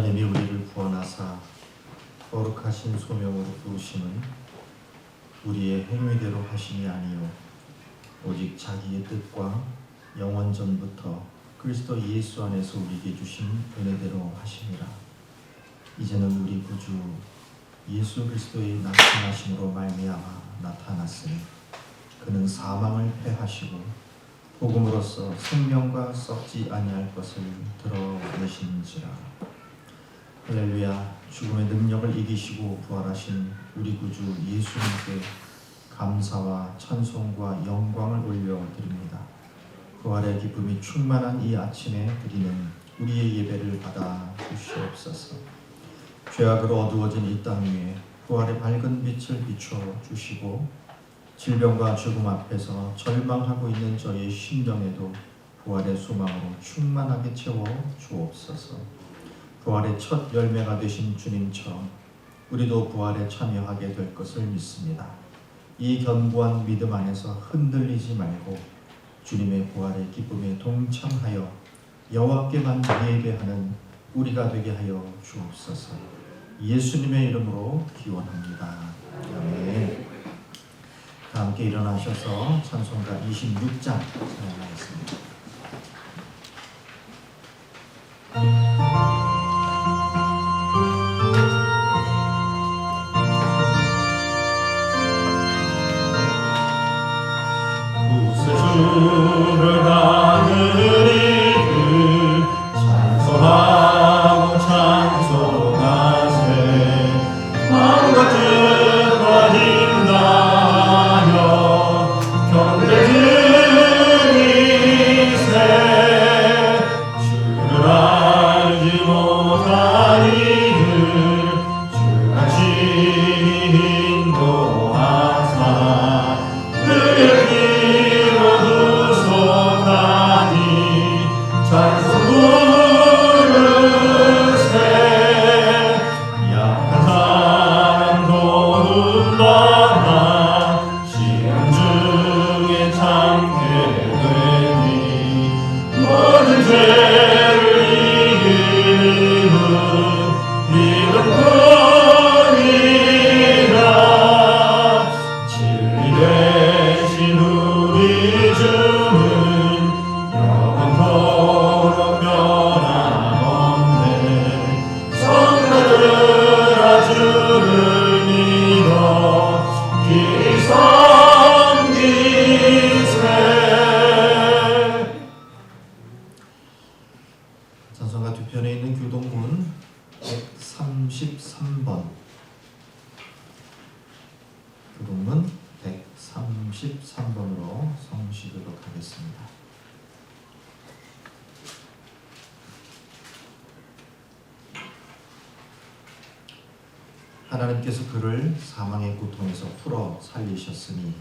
하나님이 우리를 구원하사 거룩하신 소명으로 부르심은 우리의 행위대로 하심이 아니요 오직 자기의 뜻과 영원 전부터 그리스도 예수 안에서 우리에게 주신 은혜대로 하심이라. 이제는 우리 구주 예수 그리스도의 나타나심으로 말미암아 나타났으니 그는 사망을 패하시고 복음으로써 생명과 썩지 아니할 것을 드러내신지라. 할렐루야. 죽음의 능력을 이기시고 부활하신 우리 구주 예수님께 감사와 찬송과 영광을 올려드립니다. 부활의 기쁨이 충만한 이 아침에 드리는 우리의 예배를 받아 주시옵소서. 죄악으로 어두워진 이 땅 위에 부활의 밝은 빛을 비춰 주시고 질병과 죽음 앞에서 절망하고 있는 저의 심령에도 부활의 소망으로 충만하게 채워 주옵소서. 부활의 첫 열매가 되신 주님처럼 우리도 부활에 참여하게 될 것을 믿습니다. 이 견고한 믿음 안에서 흔들리지 말고 주님의 부활의 기쁨에 동참하여 여호와께만 예배하는 우리가 되게 하여 주옵소서. 예수님의 이름으로 기원합니다. 아멘. 다 함께 일어나셔서 찬송가 26장 찬양하겠습니다. 구세주를 하늘이 찬송하고 찬송하세. 마음과 뜻과 힘 다하여 경배드리세. 주를 알지 못한 이들 주같이 인도하사 그의 피로 구속하니 찬송 부르세. 약한 사람 도움받아 시험 중에 참게 되니 모든 죄를 이기는 믿음뿐이라. 진리 되신 우리 주는 영원토록 변함없네. 성도들아 주를 믿어 길이 섬기세. 찬송가 두 편에 있는 교동문 133번, 교동문 133번으로 성시도록 하겠습니다. 하나님께서 그를 사망의 고통에서 풀어 살리셨으니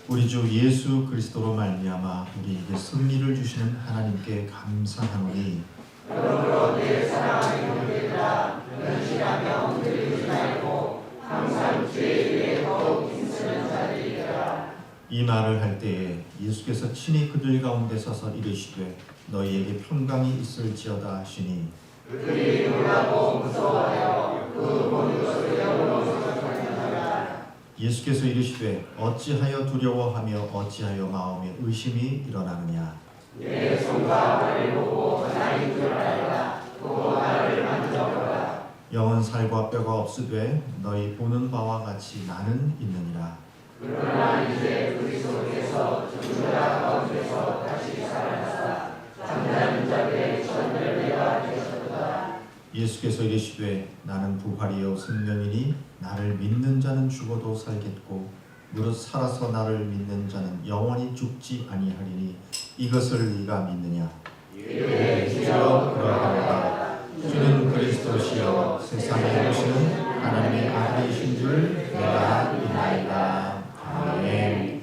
우리 주 예수 그리스도로 말미암아 우리에게 승리를 주시는 하나님께 감사하노니 그러므로 내 사랑하는 형제들아 변실하며 흔들리지 말고 항상 주의 일에 더욱 힘쓰는 자들이라. 이 말을 할 때에 예수께서 친히 그들 가운데 서서 이르시되 너희에게 평강이 있을지어다 하시니 그들이 놀라고 무서워하여 그 보는 것을 영으로 생각하느니라. 예수께서 이르시되 어찌하여 두려워하며 어찌하여 마음에 의심이 일어나느냐. 내 손과 발을 보고 하나님 줄 알라. 보고 나를 만져보라. 영은 살과 뼈가 없으되 너희 보는 바와 같이 나는 있느니라. 그러나 이제 그리스도께서 죽은 자 가운데서 다시 살아나사 잠자는 자들의 첫 열매가 되셨도다. 예수께서 이르시되 나는 부활이요 생명이니 나를 믿는 자는 죽어도 살겠고 무릇 살아서 나를 믿는 자는 영원히 죽지 아니하리니 이것을 네가 믿느냐. 예, 주여 그러하노라. 주는 그리스도시여 세상에 오시는 하나님의 아들이신 줄 내가 믿나이다. 아멘.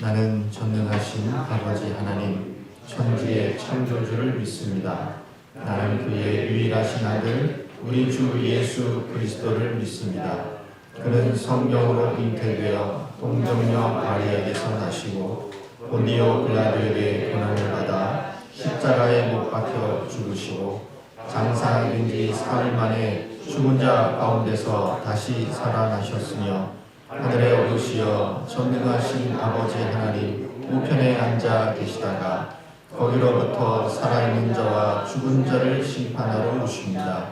나는 전능하신 아버지 하나님 천지의 창조주를 믿습니다. 나는 그의 유일하신 아들 우리 주 예수 그리스도를 믿습니다. 그는 성령으로 잉태되어 동정녀 마리아에게서 나시고 본디오 빌라도에게 고난을 받아 십자가에 못 박혀 죽으시고 장사된 지 사흘 만에 죽은 자 가운데서 다시 살아나셨으며 하늘에 오르시어 전능하신 아버지 하나님 우편에 앉아 계시다가 거기로부터 살아있는 자와 죽은 자를 심판하러 오십니다.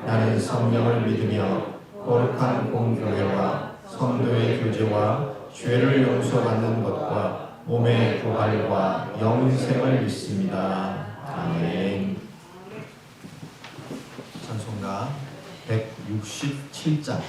나는 성령을 믿으며 거룩한 공교회와 성도의 교제와 죄를 용서받는 것과 몸의 부활과 영생을 믿습니다. 아멘. 찬송가 167장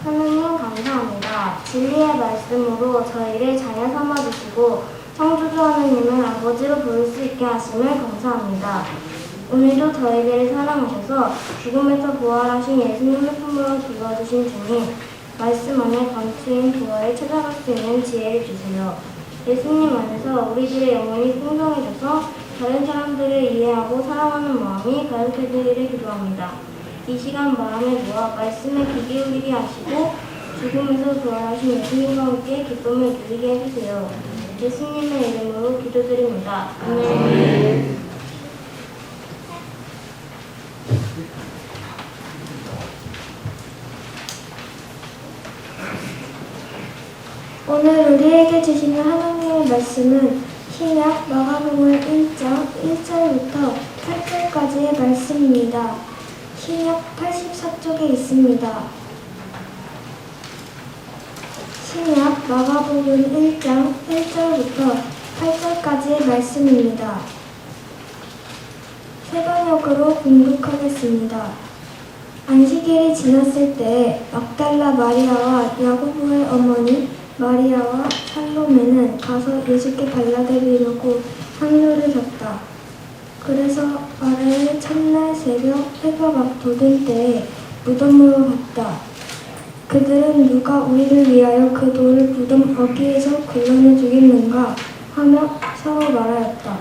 하느님 감사합니다. 진리의 말씀으로 저희를 잘 삼아주시고 창조주 하느님을 아버지로 부를 수 있게 하심을 감사합니다. 오늘도 저희들을 사랑하셔서 죽음에서 부활하신 예수님의 품으로 들어주신 주님, 말씀 안에 감추인 부활을 찾아갈 수 있는 지혜를 주세요. 예수님 안에서 우리들의 영혼이 풍성해져서 다른 사람들을 이해하고 사랑하는 마음이 가득해지기를 기도합니다. 이 시간 마음에 모아 말씀에 귀 기울이게 하시고 죽음에서 부활하신 예수님과 함께 기쁨을 누리게 해주세요. 예수님의 이름으로 기도드립니다. 아멘. 오늘 우리에게 주시는 하나님의 말씀은 신약 마가복음 1장 1절부터 8절까지의 말씀입니다. 신약 84쪽에 있습니다. 신약 마가복음 1장 1절부터 8절까지의 말씀입니다. 세 번역으로 공독하겠습니다. 안식일이 지났을 때 막달라 마리아와 야고보의 어머니 마리아와 살로메는 가서 예수께 발라드리려고 향료를 샀다. 그래서 아래의 첫날 새벽 해가 막 돋을 때에 무덤으로 갔다. 그들은 누가 우리를 위하여 그 돌을 무덤 어귀에서 굴러내 주겠는가 하며 서로 말하였다.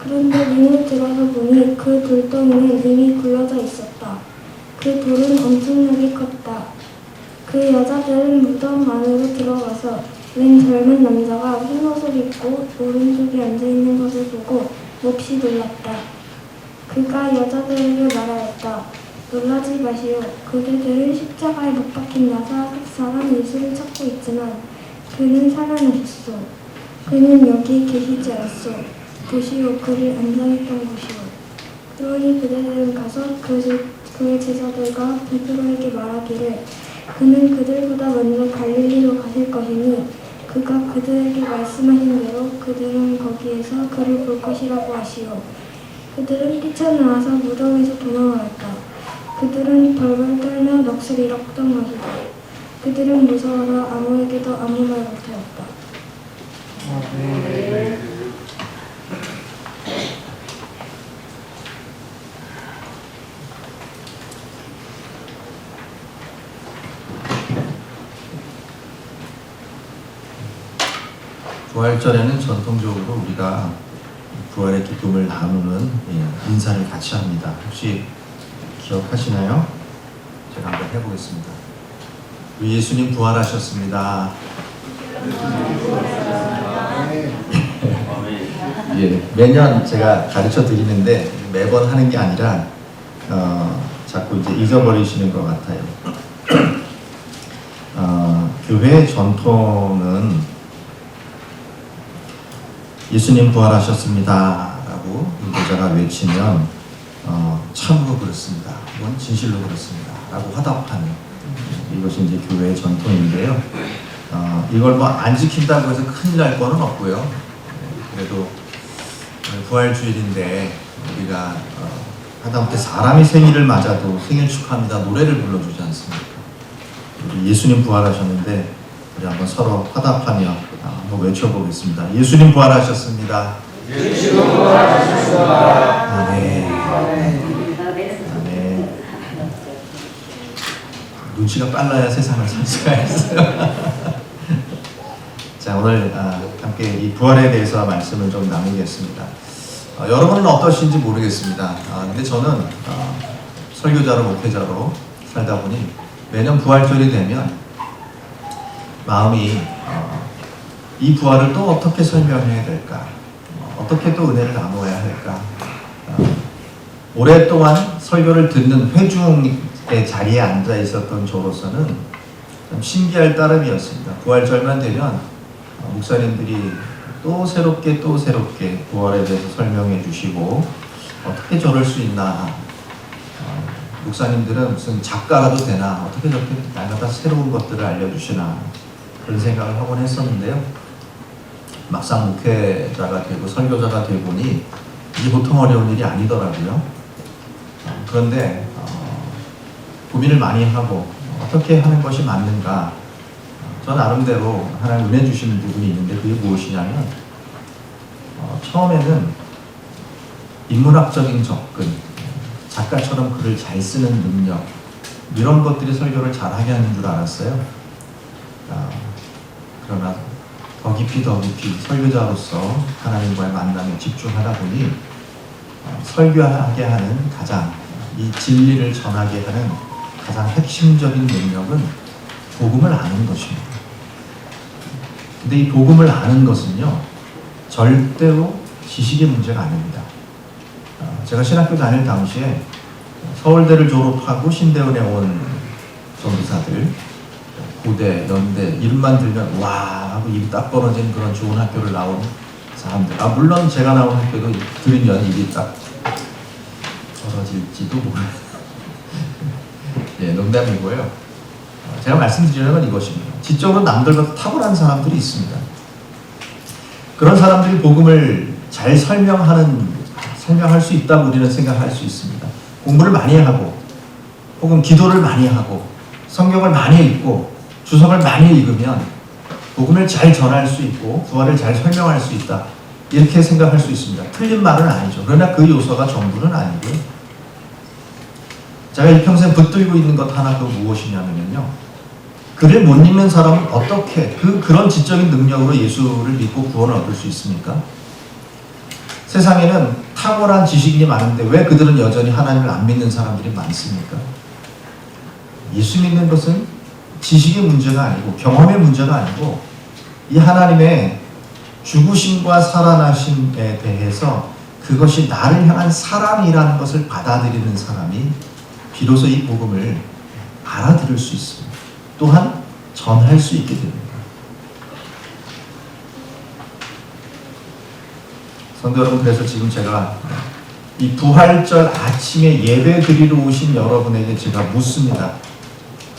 그런데 문을 들어서 보니 그 돌덩이는 이미 굴러져 있었다. 그 돌은 엄청나게 컸다. 그 여자들은 무덤 안으로 들어가서 웬 젊은 남자가 흰 옷을 입고 오른쪽에 앉아있는 것을 보고 몹시 놀랐다. 그가 여자들에게 말하였다. 놀라지 마시오. 그대들은 십자가에 못 박힌 나사렛 사람 예수를 찾고 있지만 그는 살아나셨소. 그는 여기 계시지 않았소. 보시오. 그를 앉아있던 곳이오. 그러니 그대들은 가서 그의 제자들과 베드로에게 말하기를 그는 그들보다 먼저 갈릴리로 가실 것이니 그가 그들에게 말씀하신 대로 그들은 거기에서 그를 볼 것이라고 하시오. 그들은 뛰쳐나와서 무덤에서 도망하였다. 그들은 벌벌 떨며 넋을 잃었던 것이다. 그들은 무서워서 아무에게도 아무 말 못하였다. 부활절에는 전통적으로 우리가 부활의 기쁨을 나누는 인사를 같이 합니다. 혹시 기억하시나요? 제가 한번 해보겠습니다. 우리 예수님 부활하셨습니다. 예, 매년 제가 가르쳐 드리는데 매번 하는 게 아니라 자꾸 이제 잊어버리시는 것 같아요. 교회의 전통은 예수님 부활하셨습니다 라고 인도자가 외치면 참으로 그렇습니다. 이건 진실로 그렇습니다 라고 화답하는 이것이 이제 교회의 전통인데요. 이걸 뭐 안 지킨다고 해서 큰일 날 거는 없고요. 그래도 부활주일인데 우리가 하다못해 사람이 생일을 맞아도 생일 축하합니다 노래를 불러주지 않습니까? 우리 예수님 부활하셨는데 우리 한번 서로 화답하며 한번 외쳐보겠습니다. 예수님 부활하셨습니다. 예수님 부활하셨습니다. 아멘. 아멘. 눈치가 빨라야 세상을 살 수가 있어요. 자, 오늘 함께 이 부활에 대해서 말씀을 좀 나누겠습니다. 여러분은 어떠신지 모르겠습니다. 근데 저는 설교자로 목회자로 살다 보니 매년 부활절이 되면 마음이 이 부활을 또 어떻게 설명해야 될까? 어떻게 또 은혜를 나누어야 할까? 오랫동안 설교를 듣는 회중의 자리에 앉아 있었던 저로서는 좀 신기할 따름이었습니다. 부활절만 되면 목사님들이 또 새롭게 부활에 대해서 설명해 주시고 어떻게 저럴 수 있나? 목사님들은 무슨 작가라도 되나? 어떻게 저렇게 날마다 새로운 것들을 알려주시나? 그런 생각을 하곤 했었는데요. 막상 목회자가 되고 설교자가 되고 보니 이게 보통 어려운 일이 아니더라고요. 그런데 고민을 많이 하고 어떻게 하는 것이 맞는가? 저 나름대로 하나님 은혜 주시는 부분이 있는데 그게 무엇이냐면 처음에는 인문학적인 접근, 작가처럼 글을 잘 쓰는 능력 이런 것들이 설교를 잘하게 하는 줄 알았어요. 그러나 더 깊이 설교자로서 하나님과의 만남에 집중하다 보니 설교하게 하는 가장 이 진리를 전하게 하는 가장 핵심적인 능력은 복음을 아는 것입니다. 근데 이 복음을 아는 것은요 절대로 지식의 문제가 아닙니다. 제가 신학교 다닐 당시에 서울대를 졸업하고 신대원에 온 전도사들 고대, 연대 이름만 들면 와 하고 입이 딱 벌어진 그런 좋은 학교를 나온 사람들. 물론 제가 나온 학교도 들으면 입이 딱 벌어질지도 모르는 예, 농담이고요. 제가 말씀드리려는 건 이것입니다. 지적으로 남들보다 탁월한 사람들이 있습니다. 그런 사람들이 복음을 잘 설명할 수 있다고 우리는 생각할 수 있습니다. 공부를 많이 하고 혹은 기도를 많이 하고 성경을 많이 읽고 주석을 많이 읽으면 복음을 잘 전할 수 있고 부활을 잘 설명할 수 있다. 이렇게 생각할 수 있습니다. 틀린 말은 아니죠. 그러나 그 요소가 전부는 아니고요. 제가 일평생 붙들고 있는 것 하나 그 무엇이냐면요. 글을 못 읽는 사람은 어떻게 그런 지적인 능력으로 예수를 믿고 구원을 얻을 수 있습니까? 세상에는 탁월한 지식인이 많은데 왜 그들은 여전히 하나님을 안 믿는 사람들이 많습니까? 예수 믿는 것은 지식의 문제가 아니고 경험의 문제가 아니고 이 하나님의 죽으심과 살아나심에 대해서 그것이 나를 향한 사랑이라는 것을 받아들이는 사람이 비로소 이 복음을 알아들을 수 있습니다. 또한 전할 수 있게 됩니다. 성도 여러분, 그래서 지금 제가 이 부활절 아침에 예배 드리러 오신 여러분에게 제가 묻습니다.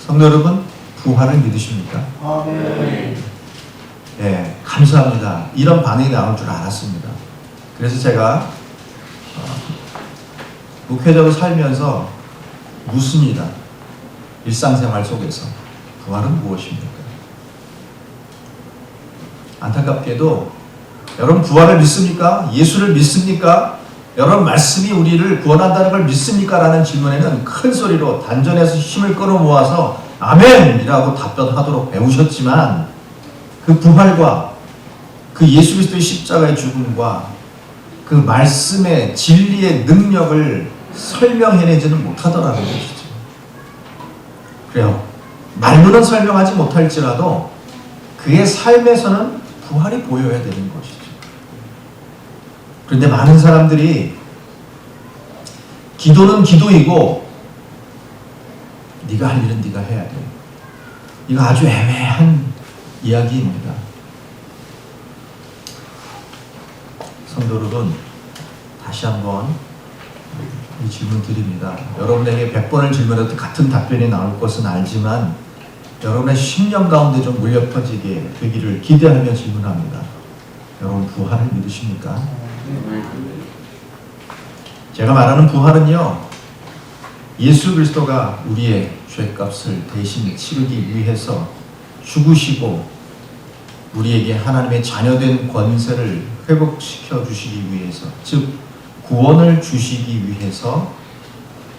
성도 여러분, 부활을 믿으십니까? 아멘. 네, 감사합니다. 이런 반응이 나올 줄 알았습니다. 그래서 제가 목회자로 살면서 묻습니다. 일상생활 속에서 부활은 무엇입니까? 안타깝게도 여러분 부활을 믿습니까? 예수를 믿습니까? 여러분 말씀이 우리를 구원한다는 걸 믿습니까? 라는 질문에는 큰 소리로 단전에서 힘을 끌어 모아서 아멘이라고 답변하도록 배우셨지만 그 부활과 그 예수 그리스도의 십자가의 죽음과 그 말씀의 진리의 능력을 설명해내지는 못하더라는 것이죠. 그래요. 말로는 설명하지 못할지라도 그의 삶에서는 부활이 보여야 되는 것이죠. 그런데 많은 사람들이 기도는 기도이고 네가 할 일은 네가 해야 돼. 이거 아주 애매한 이야기입니다. 성도 여러분, 다시 한번 이 질문 드립니다. 여러분에게 100번을 질문해도 같은 답변이 나올 것은 알지만 여러분의 심령 가운데 좀 울려 퍼지게 되기를 기대하며 질문합니다. 여러분 부활을 믿으십니까? 제가 말하는 부활은요, 예수 그리스도가 우리의 죄값을 대신 치르기 위해서 죽으시고 우리에게 하나님의 자녀된 권세를 회복시켜 주시기 위해서, 즉 구원을 주시기 위해서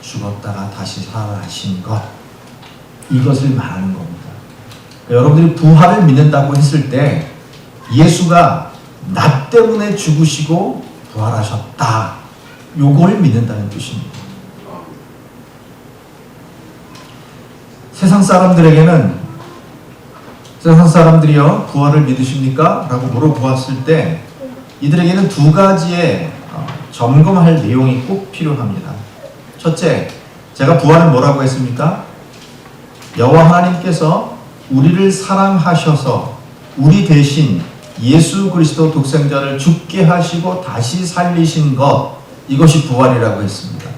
죽었다가 다시 살아나신 것, 이것을 말하는 겁니다. 여러분들이 부활을 믿는다고 했을 때 예수가 나 때문에 죽으시고 부활하셨다, 요걸 믿는다는 뜻입니다. 세상 사람들이요, 부활을 믿으십니까? 라고 물어보았을 때 이들에게는 두 가지의 점검할 내용이 꼭 필요합니다. 첫째, 제가 부활을 뭐라고 했습니까? 여호와 하나님께서 우리를 사랑하셔서 우리 대신 예수 그리스도 독생자를 죽게 하시고 다시 살리신 것, 이것이 부활이라고 했습니다.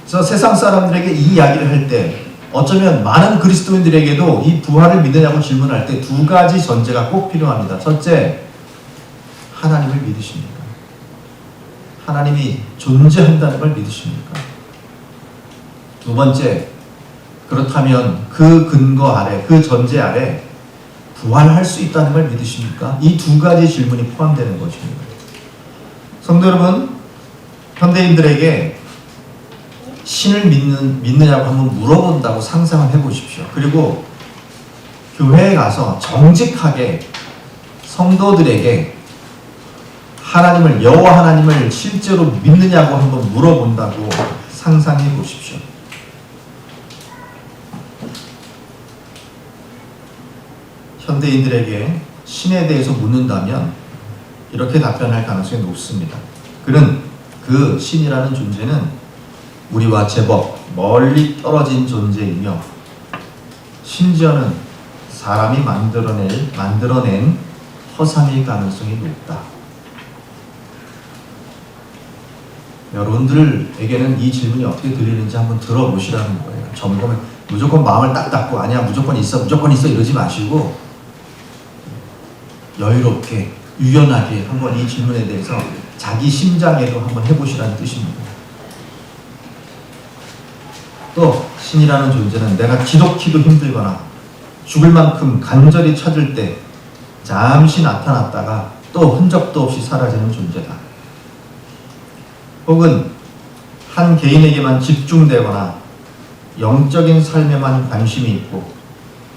그래서 세상 사람들에게 이 이야기를 할 때 어쩌면 많은 그리스도인들에게도 이 부활을 믿느냐고 질문할 때 두 가지 전제가 꼭 필요합니다. 첫째, 하나님을 믿으십니까? 하나님이 존재한다는 걸 믿으십니까? 두 번째, 그렇다면 그 근거 아래, 그 전제 아래 부활할 수 있다는 걸 믿으십니까? 이 두 가지 질문이 포함되는 것입니다. 성도 여러분, 현대인들에게 신을 믿느냐고 한번 물어본다고 상상을 해보십시오. 그리고 교회에 가서 정직하게 성도들에게 하나님을, 여호와 하나님을 실제로 믿느냐고 한번 물어본다고 상상해 보십시오. 현대인들에게 신에 대해서 묻는다면 이렇게 답변할 가능성이 높습니다. 그는, 그 신이라는 존재는 우리와 제법 멀리 떨어진 존재이며 심지어는 사람이 만들어낸 허상일 가능성이 높다. 여러분들에게는 이 질문이 어떻게 들리는지 한번 들어보시라는 거예요. 점검을, 무조건 마음을 딱 닫고 아니야 무조건 있어 이러지 마시고 여유롭게 유연하게 한번 이 질문에 대해서 자기 심장에도 한번 해보시라는 뜻입니다. 또 신이라는 존재는 내가 지독히도 힘들거나 죽을 만큼 간절히 찾을 때 잠시 나타났다가 또 흔적도 없이 사라지는 존재다. 혹은 한 개인에게만 집중되거나 영적인 삶에만 관심이 있고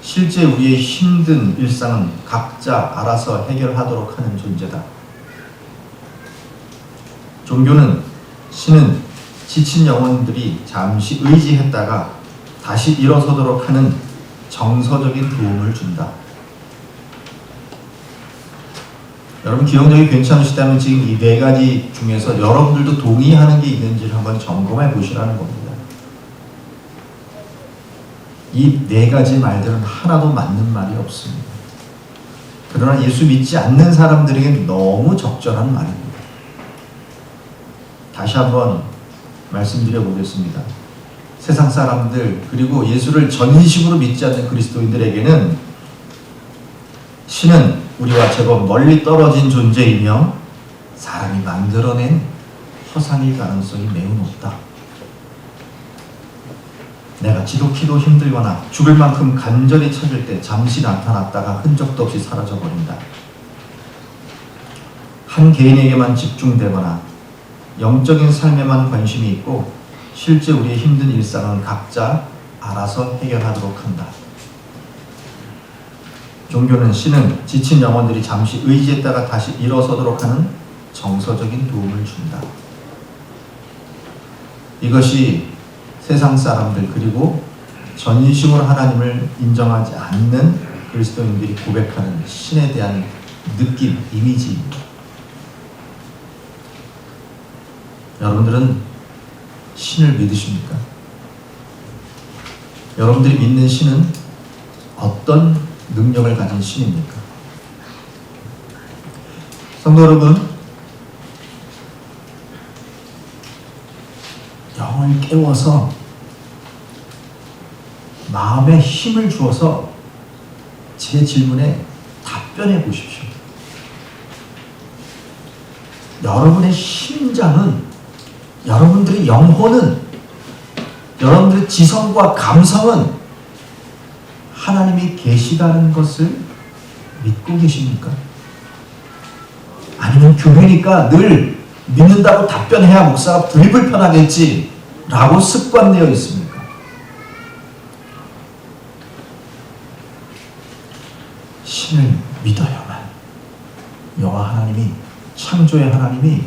실제 우리의 힘든 일상은 각자 알아서 해결하도록 하는 존재다. 종교는 신은 지친 영혼들이 잠시 의지했다가 다시 일어서도록 하는 정서적인 도움을 준다. 여러분 기억력이 괜찮으시다면 지금 이 네 가지 중에서 여러분들도 동의하는 게 있는지를 한번 점검해 보시라는 겁니다. 이 네 가지 말들은 하나도 맞는 말이 없습니다. 그러나 예수 믿지 않는 사람들에게 너무 적절한 말입니다. 다시 한번 말씀드려 보겠습니다. 세상 사람들 그리고 예수를 전심으로 믿지 않는 그리스도인들에게는 신은 우리와 제법 멀리 떨어진 존재이며 사람이 만들어낸 허상일 가능성이 매우 높다. 내가 지독히도 힘들거나 죽을 만큼 간절히 찾을 때 잠시 나타났다가 흔적도 없이 사라져버린다. 한 개인에게만 집중되거나 영적인 삶에만 관심이 있고 실제 우리의 힘든 일상은 각자 알아서 해결하도록 한다. 종교는 신은 지친 영혼들이 잠시 의지했다가 다시 일어서도록 하는 정서적인 도움을 준다. 이것이 세상 사람들 그리고 전심으로 하나님을 인정하지 않는 그리스도인들이 고백하는 신에 대한 느낌, 이미지입니다. 여러분들은 신을 믿으십니까? 여러분들이 믿는 신은 어떤 능력을 가진 신입니까? 성도 여러분, 영을 깨워서 마음에 힘을 주어서 제 질문에 답변해 보십시오. 여러분의 심장은, 여러분들의 영혼은, 여러분들의 지성과 감성은 하나님이 계시다는 것을 믿고 계십니까? 아니면 교회니까 늘 믿는다고 답변해야 목사가 덜 불편하겠지 라고 습관되어 있습니까? 신을 믿어야만 여호와 하나님이, 창조의 하나님이,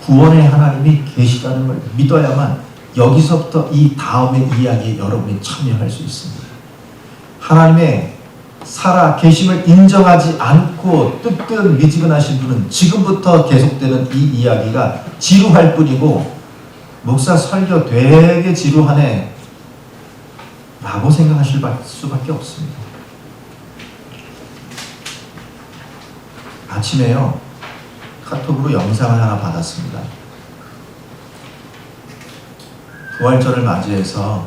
구원의 하나님이 계시다는 걸 믿어야만 여기서부터 이 다음의 이야기에 여러분이 참여할 수 있습니다. 하나님의 살아 계심을 인정하지 않고 뜨뜻미지근하신 분은 지금부터 계속되는 이 이야기가 지루할 뿐이고, 목사 설교 되게 지루하네 라고 생각하실 수밖에 없습니다. 아침에요, 카톡으로 영상을 하나 받았습니다. 부활절을 맞이해서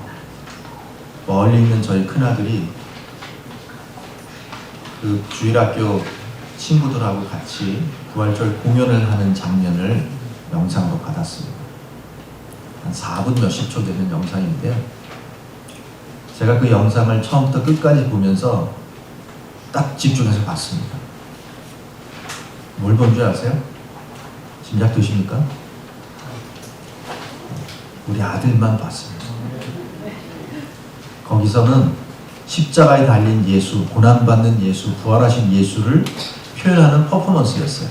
멀리 있는 저희 큰아들이 그 주일학교 친구들하고 같이 부활절 공연을 하는 장면을 영상으로 받았습니다. 한 4분 몇십 초 되는 영상인데요. 제가 그 영상을 처음부터 끝까지 보면서 딱 집중해서 봤습니다. 뭘 본 줄 아세요? 짐작 되십니까? 우리 아들만 봤습니다. 거기서는 십자가에 달린 예수, 고난받는 예수, 부활하신 예수를 표현하는 퍼포먼스였어요.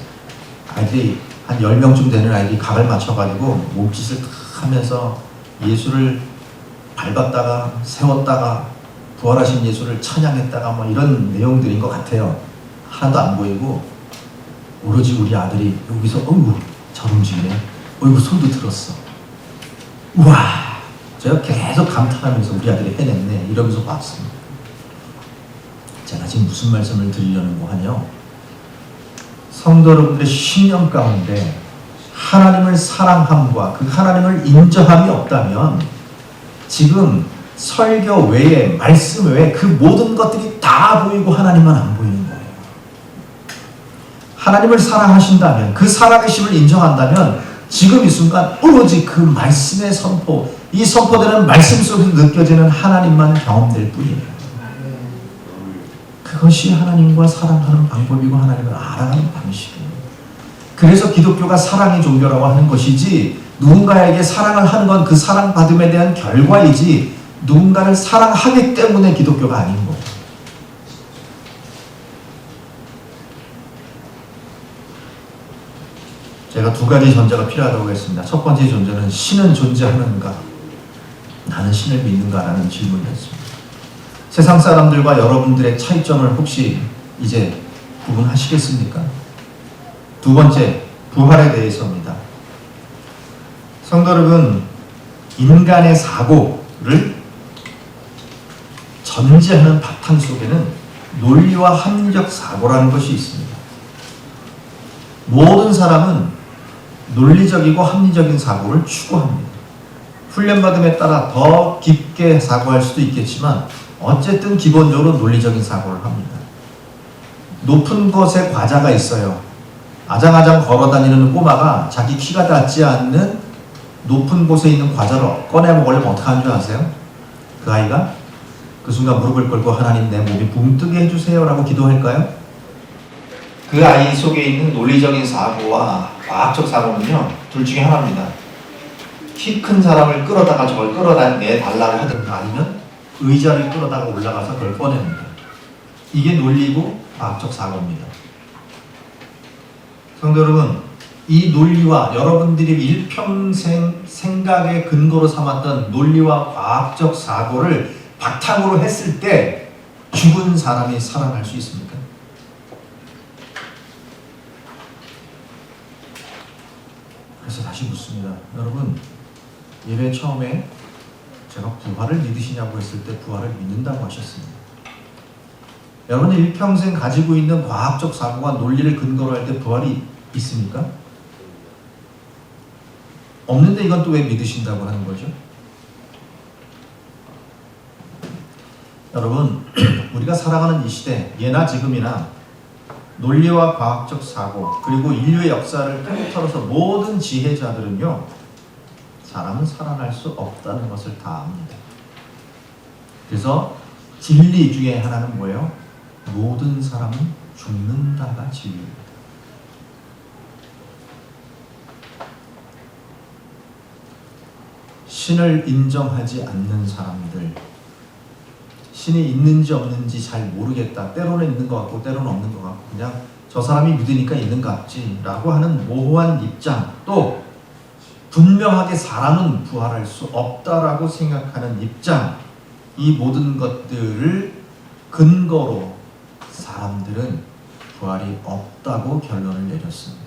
아이들이 한 10명쯤 되는 아이들이 각을 맞춰가지고 몸짓을 탁 하면서 예수를 밟았다가 세웠다가 부활하신 예수를 찬양했다가 뭐 이런 내용들인 것 같아요. 하나도 안 보이고 오로지 우리 아들이 여기서 어이구 잘 움직이네, 어이구 손도 들었어, 우와, 제가 계속 감탄하면서 우리 아들이 해냈네 이러면서 봤습니다. 제가 지금 무슨 말씀을 드리려는 거 하냐, 성도 여러분들의 신령 가운데 하나님을 사랑함과 그 하나님을 인정함이 없다면 지금 설교 외에, 말씀 외에 그 모든 것들이 다 보이고 하나님만 안 보이는 거예요. 하나님을 사랑하신다면, 그 살아계심을 인정한다면 지금 이 순간 오로지 그 말씀의 선포, 이 선포되는 말씀 속에서 느껴지는 하나님만 경험될 뿐이에요. 그것이 하나님과 사랑하는 방법이고 하나님을 알아가는 방식이에요. 그래서 기독교가 사랑의 종교라고 하는 것이지, 누군가에게 사랑을 하는 건 그 사랑받음에 대한 결과이지 누군가를 사랑하기 때문에 기독교가 아닌 거예요. 제가 두 가지 전제가 필요하다고 했습니다. 첫 번째 전제는 신은 존재하는가? 나는 신을 믿는가? 라는 질문이었습니다. 세상 사람들과 여러분들의 차이점을 혹시 이제 구분하시겠습니까? 두 번째, 부활에 대해서입니다. 성도 여러분, 인간의 사고를 전제하는 바탕 속에는 논리와 합리적 사고라는 것이 있습니다. 모든 사람은 논리적이고 합리적인 사고를 추구합니다. 훈련받음에 따라 더 깊게 사고할 수도 있겠지만 어쨌든 기본적으로 논리적인 사고를 합니다. 높은 곳에 과자가 있어요. 아장아장 걸어다니는 꼬마가 자기 키가 닿지 않는 높은 곳에 있는 과자를 꺼내 먹으려면 어떻게 하는 줄 아세요? 그 아이가 그 순간 무릎을 꿇고 하나님 내 몸이 붕 뜨게 해주세요 라고 기도할까요? 그 아이 속에 있는 논리적인 사고와 과학적 사고는요, 둘 중에 하나입니다. 키 큰 사람을 끌어다가 저걸 끌어내달라고 하든가, 아니면 의자를 끌어다가 올라가서 그걸 꺼내는 거예요. 이게 논리고 과학적 사고입니다. 성도 여러분, 이 논리와 여러분들이 일평생 생각의 근거로 삼았던 논리와 과학적 사고를 바탕으로 했을 때 죽은 사람이 살아날 수 있습니까? 그래서 다시 묻습니다. 여러분, 예배 처음에 제가 부활을 믿으시냐고 했을 때 부활을 믿는다고 하셨습니다. 여러분이 일평생 가지고 있는 과학적 사고와 논리를 근거로 할 때 부활이 있습니까? 없는데 이건 또 왜 믿으신다고 하는 거죠? 여러분, 우리가 살아가는 이 시대, 예나 지금이나 논리와 과학적 사고, 그리고 인류의 역사를 통틀어서 모든 지혜자들은요, 사람은 살아날 수 없다는 것을 다 압니다. 그래서 진리 중에 하나는 뭐예요? 모든 사람은 죽는다가 진리입니다. 신을 인정하지 않는 사람들, 신이 있는지 없는지 잘 모르겠다, 때로는 있는 것 같고 때로는 없는 것 같고 그냥 저 사람이 믿으니까 있는 것 같지 라고 하는 모호한 입장, 또 분명하게 사람은 부활할 수 없다라고 생각하는 입장, 이 모든 것들을 근거로 사람들은 부활이 없다고 결론을 내렸습니다.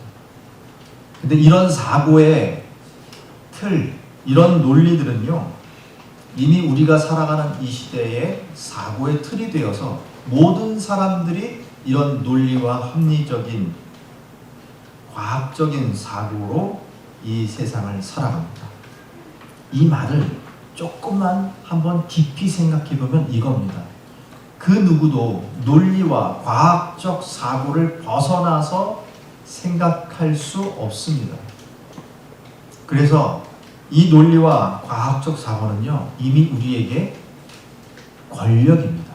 근데 이런 사고의 틀, 이런 논리들은요, 이미 우리가 살아가는 이 시대의 사고의 틀이 되어서 모든 사람들이 이런 논리와 합리적인 과학적인 사고로 이 세상을 살아갑니다. 이 말을 조금만 한번 깊이 생각해 보면 이겁니다. 그 누구도 논리와 과학적 사고를 벗어나서 생각할 수 없습니다. 그래서 이 논리와 과학적 사고는요, 이미 우리에게 권력입니다.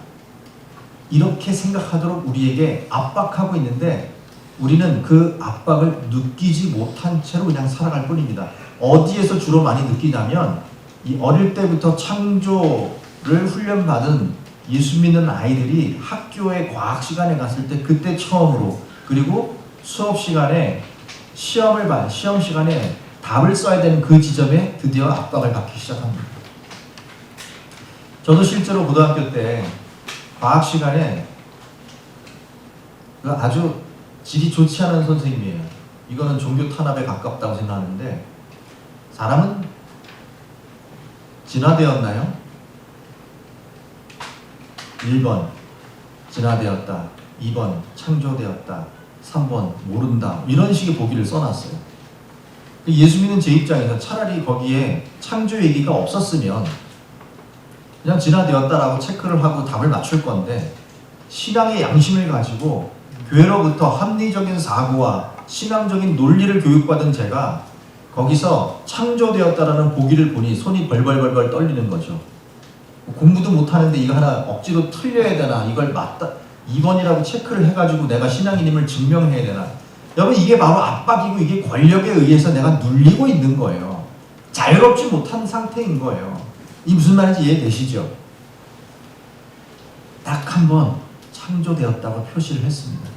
이렇게 생각하도록 우리에게 압박하고 있는데 우리는 그 압박을 느끼지 못한 채로 그냥 살아갈 뿐입니다. 어디에서 주로 많이 느끼냐면 이 어릴 때부터 창조를 훈련받은 예수 믿는 아이들이 학교에 과학 시간에 갔을 때 그때 처음으로, 그리고 수업 시간에 시험 시간에 답을 써야 되는 그 지점에 드디어 압박을 받기 시작합니다. 저도 실제로 고등학교 때 과학 시간에 아주 질이 좋지 않은 선생님이에요. 이거는 종교 탄압에 가깝다고 생각하는데, 사람은 진화되었나요? 1번 진화되었다, 2번 창조되었다, 3번 모른다, 이런 식의 보기를 써놨어요. 예수 믿는 제 입장에서 차라리 거기에 창조 얘기가 없었으면 그냥 진화되었다라고 체크를 하고 답을 맞출 건데, 신앙의 양심을 가지고 교회로부터 합리적인 사고와 신앙적인 논리를 교육받은 제가 거기서 창조되었다라는 보기를 보니 손이 벌벌벌벌 떨리는 거죠. 공부도 못하는데 이거 하나 억지로 틀려야 되나, 이걸 맞다 2번이라고 체크를 해가지고 내가 신앙인임을 증명해야 되나. 여러분, 이게 바로 압박이고 이게 권력에 의해서 내가 눌리고 있는 거예요. 자유롭지 못한 상태인 거예요. 이 무슨 말인지 이해되시죠? 딱 한 번 창조되었다고 표시를 했습니다.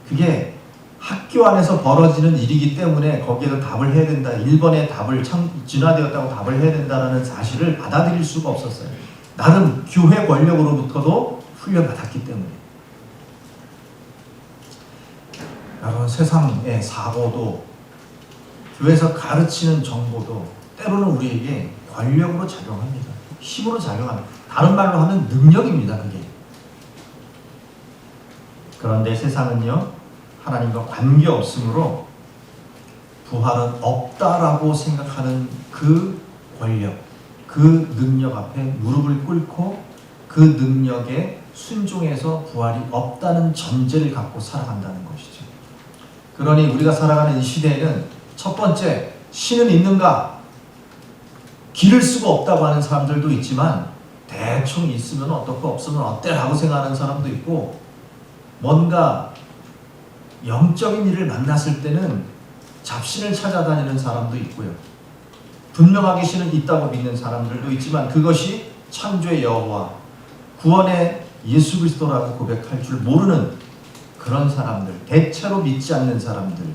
그게 학교 안에서 벌어지는 일이기 때문에 거기에도 답을 해야 된다. 1번의 답을 진화되었다고 답을 해야 된다는 사실을 받아들일 수가 없었어요. 나는 교회 권력으로부터도 훈련받았기 때문에. 여러분, 세상의 사고도 교회에서 가르치는 정보도 때로는 우리에게 권력으로 작용합니다. 힘으로 작용합니다. 다른 말로 하면 능력입니다. 그게. 그런데 세상은요, 하나님과 관계없으므로 부활은 없다라고 생각하는 그 권력, 그 능력 앞에 무릎을 꿇고 그 능력에 순종해서 부활이 없다는 전제를 갖고 살아간다는 것이죠. 그러니 우리가 살아가는 이 시대에는 첫 번째, 신은 있는가? 기를 수가 없다고 하는 사람들도 있지만 대충 있으면 어떻고 없으면 어때? 라고 생각하는 사람도 있고, 뭔가 영적인 일을 만났을 때는 잡신을 찾아다니는 사람도 있고요. 분명하게 신은 있다고 믿는 사람들도 있지만 그것이 창조의 여호와, 구원의 예수 그리스도라고 고백할 줄 모르는 그런 사람들, 대체로 믿지 않는 사람들,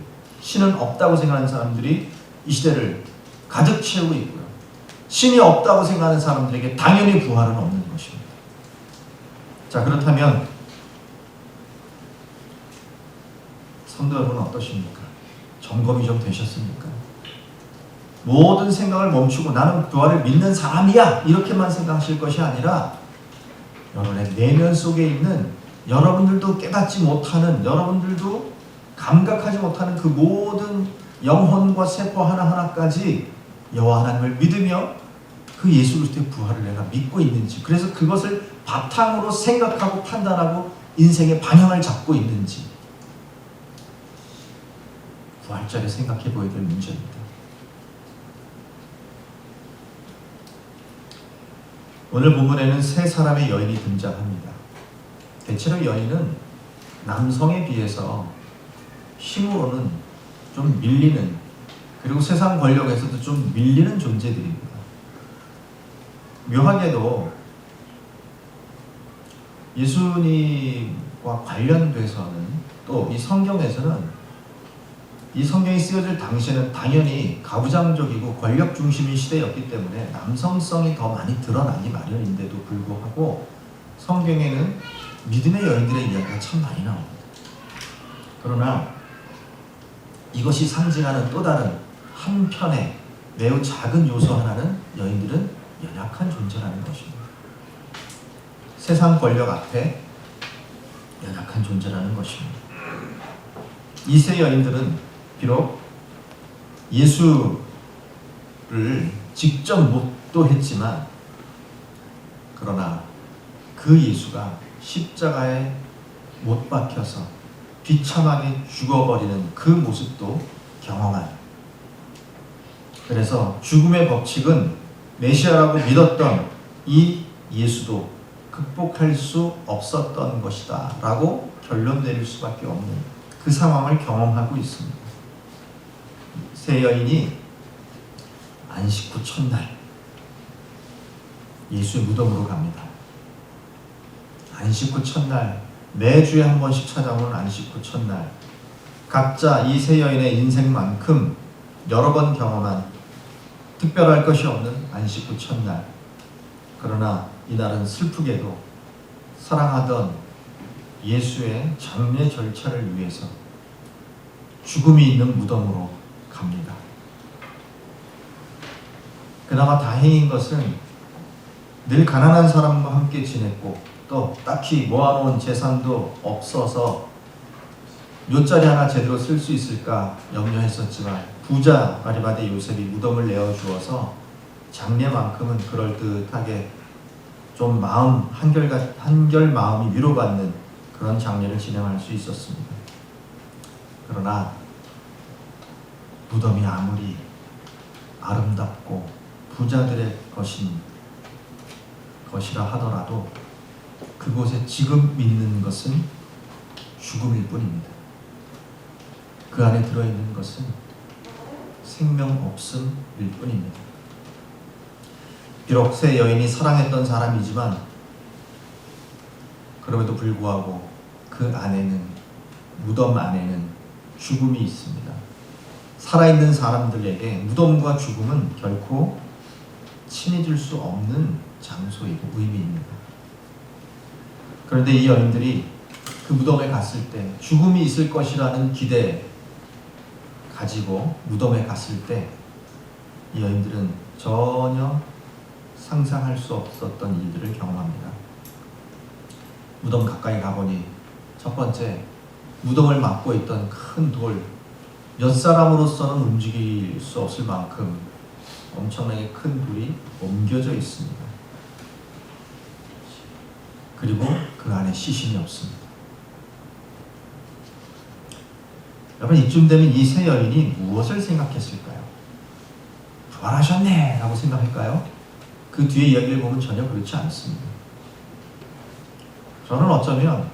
신은 없다고 생각하는 사람들이 이 시대를 가득 채우고 있고요. 신이 없다고 생각하는 사람들에게 당연히 부활은 없는 것입니다. 자, 그렇다면 성도 여러분 어떠십니까? 점검이 좀 되셨습니까? 모든 생각을 멈추고 나는 부활을 믿는 사람이야, 이렇게만 생각하실 것이 아니라 여러분의 내면 속에 있는, 여러분들도 깨닫지 못하는, 여러분들도 감각하지 못하는 그 모든 영혼과 세포 하나하나까지 여호와 하나님을 믿으며 그 예수 그리스도의 부활을 내가 믿고 있는지, 그래서 그것을 바탕으로 생각하고 판단하고 인생의 방향을 잡고 있는지 부활절에 생각해 보아야 될 문제입니다. 오늘 본문에는 세 사람의 여인이 등장합니다. 대체로 여인은 남성에 비해서 힘으로는 좀 밀리는, 그리고 세상 권력에서도 좀 밀리는 존재들입니다. 묘하게도 예수님과 관련돼서는, 또 이 성경에서는, 이 성경이 쓰여질 당시에는 당연히 가부장적이고 권력 중심인 시대였기 때문에 남성성이 더 많이 드러나기 마련인데도 불구하고 성경에는 믿음의 여인들의 이야기가 참 많이 나옵니다. 그러나 이것이 상징하는 또 다른 한편의 매우 작은 요소 하나는 여인들은 연약한 존재라는 것입니다. 세상 권력 앞에 연약한 존재라는 것입니다. 이 세 여인들은 비록 예수를 직접 못도 했지만, 그러나 그 예수가 십자가에 못 박혀서 비참하게 죽어버리는 그 모습도 경험한, 그래서 죽음의 법칙은 메시아라고 믿었던 이 예수도 극복할 수 없었던 것이다 라고 결론 내릴 수밖에 없는 그 상황을 경험하고 있습니다. 세 여인이 안식 후 첫날 예수의 무덤으로 갑니다. 안식 후 첫날, 매주에 한 번씩 찾아오는 안식 후 첫날, 각자 이 세 여인의 인생만큼 여러 번 경험한 특별할 것이 없는 안식 후 첫날. 그러나 이날은 슬프게도 사랑하던 예수의 장례 절차를 위해서 죽음이 있는 무덤으로 갑니다. 그나마 다행인 것은 늘 가난한 사람과 함께 지냈고, 또 딱히 모아놓은 재산도 없어서 돛자리 하나 제대로 쓸 수 있을까 염려했었지만 부자 아리마대 요셉이 무덤을 내어주어서 장례만큼은 그럴듯하게 좀 마음 한결 마음이 위로받는 그런 장례를 진행할 수 있었습니다. 그러나 무덤이 아무리 아름답고 부자들의 것이라 하더라도 그곳에 지금 믿는 것은 죽음일 뿐입니다. 그 안에 들어있는 것은 생명 없음일 뿐입니다. 비록 세 여인이 사랑했던 사람이지만 그럼에도 불구하고 그 안에는, 무덤 안에는 죽음이 있습니다. 살아있는 사람들에게 무덤과 죽음은 결코 친해질 수 없는 장소이고 의미입니다. 그런데 이 여인들이 그 무덤에 갔을 때 죽음이 있을 것이라는 기대 가지고 무덤에 갔을 때 이 여인들은 전혀 상상할 수 없었던 일들을 경험합니다. 무덤 가까이 가보니 첫 번째, 무덤을 막고 있던 큰 돌, 몇 사람으로서는 움직일 수 없을 만큼 엄청나게 큰 돌이 옮겨져 있습니다. 그리고 그 안에 시신이 없습니다. 여러분, 이쯤 되면 이 세 여인이 무엇을 생각했을까요? 부활하셨네 라고 생각할까요? 그 뒤에 이야기를 보면 전혀 그렇지 않습니다. 저는 어쩌면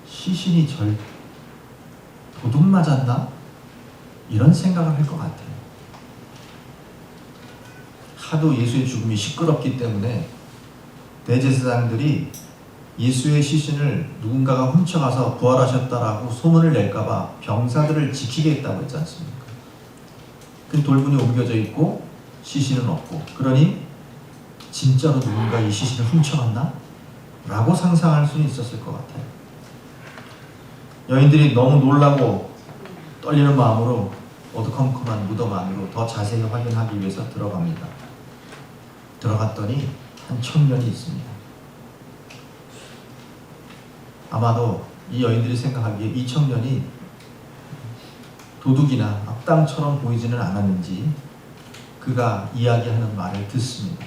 시신이 도둑 맞았나? 이런 생각을 할 것 같아요. 하도 예수의 죽음이 시끄럽기 때문에 대제사장들이 예수의 시신을 누군가가 훔쳐가서 부활하셨다라고 소문을 낼까봐 병사들을 지키겠다고 했지 않습니까? 그 돌문이 옮겨져 있고 시신은 없고, 그러니 진짜로 누군가 이 시신을 훔쳐갔나? 라고 상상할 수는 있었을 것 같아요. 여인들이 너무 놀라고 떨리는 마음으로 어두컴컴한 무덤 안으로 더 자세히 확인하기 위해서 들어갑니다. 들어갔더니 한 청년이 있습니다. 아마도 이 여인들이 생각하기에 이 청년이 도둑이나 악당처럼 보이지는 않았는지 그가 이야기하는 말을 듣습니다.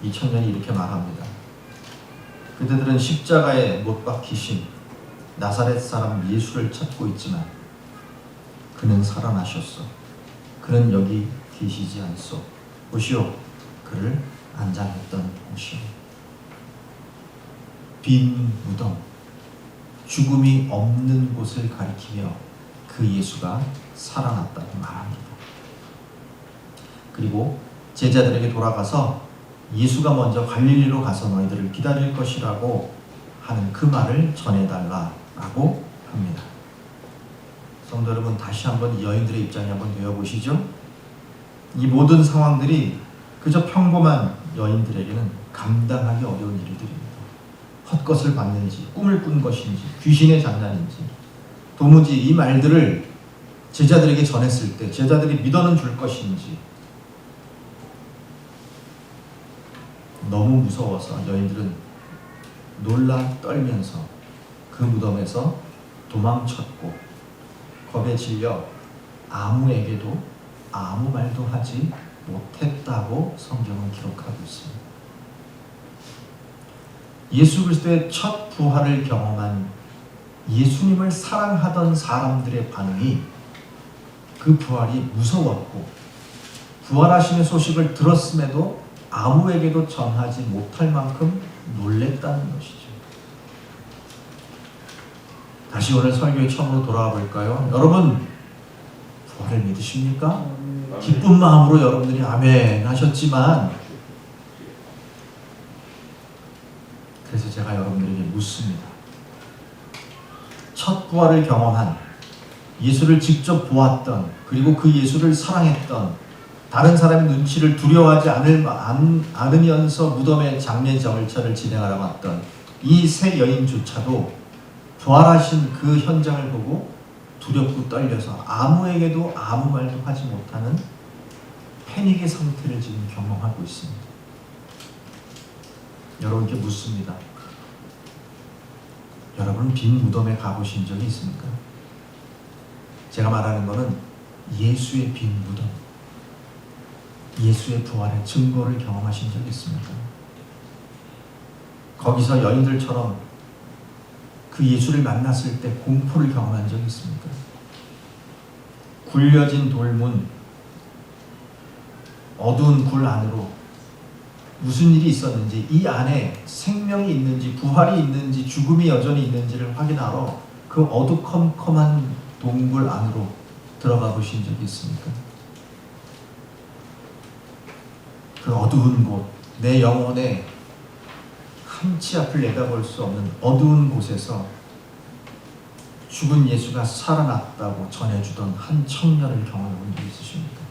이 청년이 이렇게 말합니다. 그대들은 십자가에 못 박히신 나사렛 사람 예수를 찾고 있지만 그는 살아나셨소. 그는 여기 계시지 않소. 보시오, 그를 안장했던 곳이오. 빈 무덤, 죽음이 없는 곳을 가리키며 그 예수가 살아났다고 말합니다. 그리고 제자들에게 돌아가서 예수가 먼저 갈릴리로 가서 너희들을 기다릴 것이라고 하는 그 말을 전해달라고 합니다. 성도 여러분, 다시 한번 이 여인들의 입장에 한번 되어보시죠. 이 모든 상황들이 그저 평범한 여인들에게는 감당하기 어려운 일들입니다. 헛것을 봤는지, 꿈을 꾼 것인지, 귀신의 장난인지, 도무지 이 말들을 제자들에게 전했을 때 제자들이 믿어는 줄 것인지 너무 무서워서 여인들은 놀라 떨면서 그 무덤에서 도망쳤고 겁에 질려 아무에게도 아무 말도 하지 못했다고 성경은 기록하고 있습니다. 예수 그리스도의 첫 부활을 경험한 예수님을 사랑하던 사람들의 반응이 그 부활이 무서웠고 부활하심의 소식을 들었음에도 아무에게도 전하지 못할 만큼 놀랬다는 것이죠. 다시 오늘 설교에 처음으로 돌아와 볼까요? 여러분, 부활을 믿으십니까? 기쁜 마음으로 여러분들이 아멘 하셨지만, 그래서 제가 여러분들에게 묻습니다. 첫 부활을 경험한, 예수를 직접 보았던, 그리고 그 예수를 사랑했던, 다른 사람의 눈치를 두려워하지 않으면서 무덤의 장례 절차를 진행하러 왔던 이 세 여인조차도 부활하신 그 현장을 보고 두렵고 떨려서 아무에게도 아무 말도 하지 못하는 패닉의 상태를 지금 경험하고 있습니다. 여러분께 묻습니다. 여러분은 빈 무덤에 가보신 적이 있습니까? 제가 말하는 것은 예수의 빈 무덤, 예수의 부활의 증거를 경험하신 적이 있습니까? 거기서 여인들처럼 그 예수를 만났을 때 공포를 경험한 적이 있습니까? 굴려진 돌문, 어두운 굴 안으로 무슨 일이 있었는지, 이 안에 생명이 있는지, 부활이 있는지, 죽음이 여전히 있는지를 확인하러 그 어두컴컴한 동굴 안으로 들어가 보신 적이 있습니까? 그 어두운 곳, 내 영혼의 한치 앞을 내다볼 수 없는 어두운 곳에서 죽은 예수가 살아났다고 전해주던 한 청년을 경험해 본 적 있으십니까?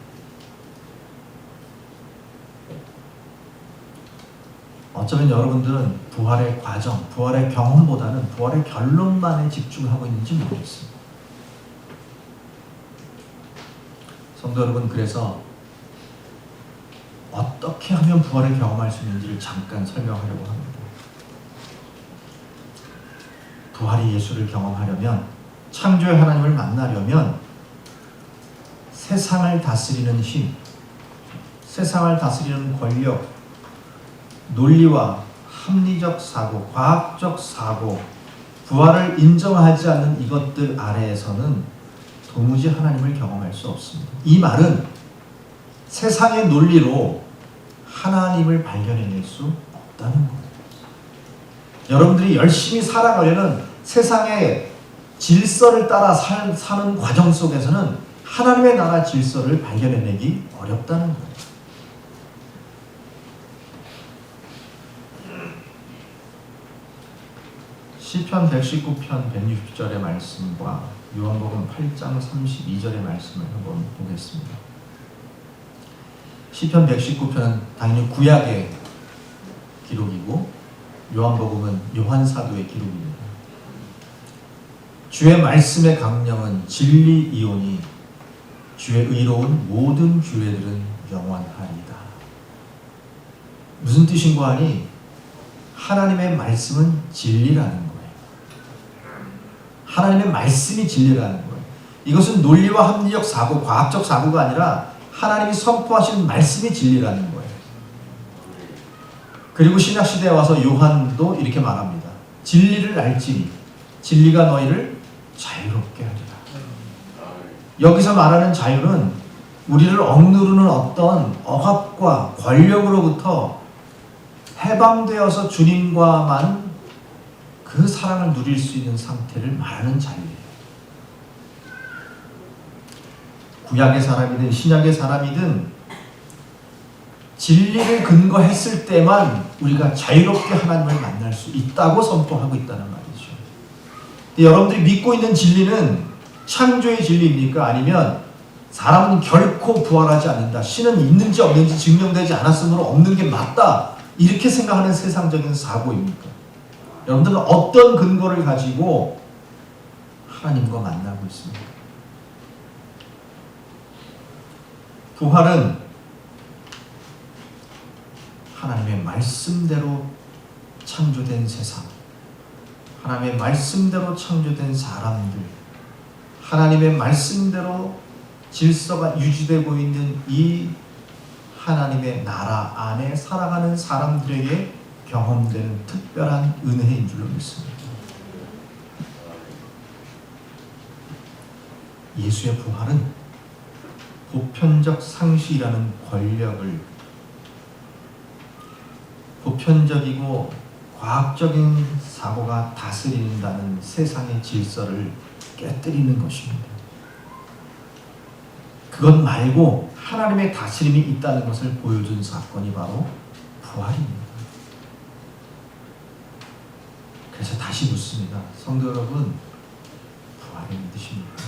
어쩌면 여러분들은 부활의 과정, 부활의 경험보다는 부활의 결론만에 집중하고 있는지 모르겠습니다. 성도 여러분, 그래서 어떻게 하면 부활을 경험할 수 있는지를 잠깐 설명하려고 합니다. 부활의 예수를 경험하려면, 창조의 하나님을 만나려면 세상을 다스리는 힘, 세상을 다스리는 권력, 논리와 합리적 사고, 과학적 사고, 부활을 인정하지 않는 이것들 아래에서는 도무지 하나님을 경험할 수 없습니다. 이 말은 세상의 논리로 하나님을 발견해낼 수 없다는 거예요. 여러분들이 열심히 살아가려는 세상의 질서를 따라 사는 과정 속에서는 하나님의 나라 질서를 발견해내기 어렵다는 거예요. 시편 119편 160절의 말씀과 요한복음 8장 32절의 말씀을 한번 보겠습니다. 시편 119편은 당연히 구약의 기록이고 요한복음은 요한사도의 기록입니다. 주의 말씀의 강령은 진리이오니 주의 의로운 모든 규례들은 영원하리이다. 무슨 뜻인가 하니 하나님의 말씀은 진리라는 거예요. 하나님의 말씀이 진리라는 거예요. 이것은 논리와 합리적 사고, 과학적 사고가 아니라 하나님이 선포하신 말씀이 진리라는 거예요. 그리고 신약시대에 와서 요한도 이렇게 말합니다. 진리를 알지니 진리가 너희를 자유롭게 하리라. 여기서 말하는 자유는 우리를 억누르는 어떤 억압과 권력으로부터 해방되어서 주님과만 그 사랑을 누릴 수 있는 상태를 말하는 자유예요. 구약의 사람이든 신약의 사람이든 진리를 근거했을 때만 우리가 자유롭게 하나님을 만날 수 있다고 선포하고 있다는 말이죠. 여러분들이 믿고 있는 진리는 창조의 진리입니까? 아니면 사람은 결코 부활하지 않는다, 신은 있는지 없는지 증명되지 않았으므로 없는 게 맞다, 이렇게 생각하는 세상적인 사고입니까? 여러분들은 어떤 근거를 가지고 하나님과 만나고 있습니까? 부활은 하나님의 말씀대로 창조된 세상, 하나님의 말씀대로 창조된 사람들, 하나님의 말씀대로 질서가 유지되고 있는 이 하나님의 나라 안에 살아가는 사람들에게 경험되는 특별한 은혜인 줄로 믿습니다. 예수의 부활은 보편적 상식이라는 권력을, 보편적이고 과학적인 사고가 다스린다는 세상의 질서를 깨뜨리는 것입니다. 그것 말고 하나님의 다스림이 있다는 것을 보여준 사건이 바로 부활입니다. 그래서 다시 묻습니다. 성도 여러분, 부활이 믿으십니까?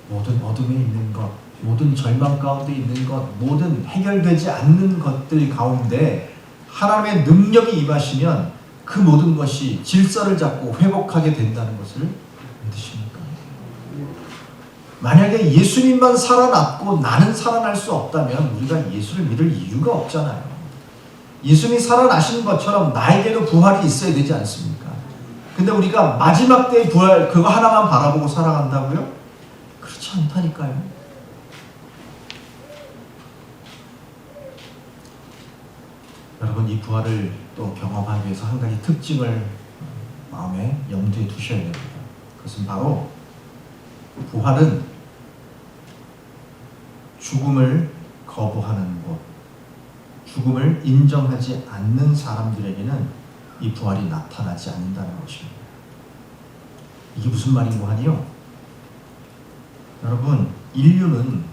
모든 어둠에 있는 것, 모든 절망 가운데 있는 것, 모든 해결되지 않는 것들 가운데 하나님의 능력이 임하시면 그 모든 것이 질서를 잡고 회복하게 된다는 것을 믿으십니까? 만약에 예수님만 살아났고 나는 살아날 수 없다면 우리가 예수를 믿을 이유가 없잖아요. 예수님이 살아나신 것처럼 나에게도 부활이 있어야 되지 않습니까? 근데 우리가 마지막 때의 부활 그거 하나만 바라보고 살아간다고요? 그렇지 않다니까요. 여러분, 이 부활을 또 경험하기 위해서 한 가지 특징을 마음에 염두에 두셔야 됩니다. 그것은 바로 부활은 죽음을 거부하는 것, 죽음을 인정하지 않는 사람들에게는 이 부활이 나타나지 않는다는 것입니다. 이게 무슨 말인고 하니요? 여러분, 인류는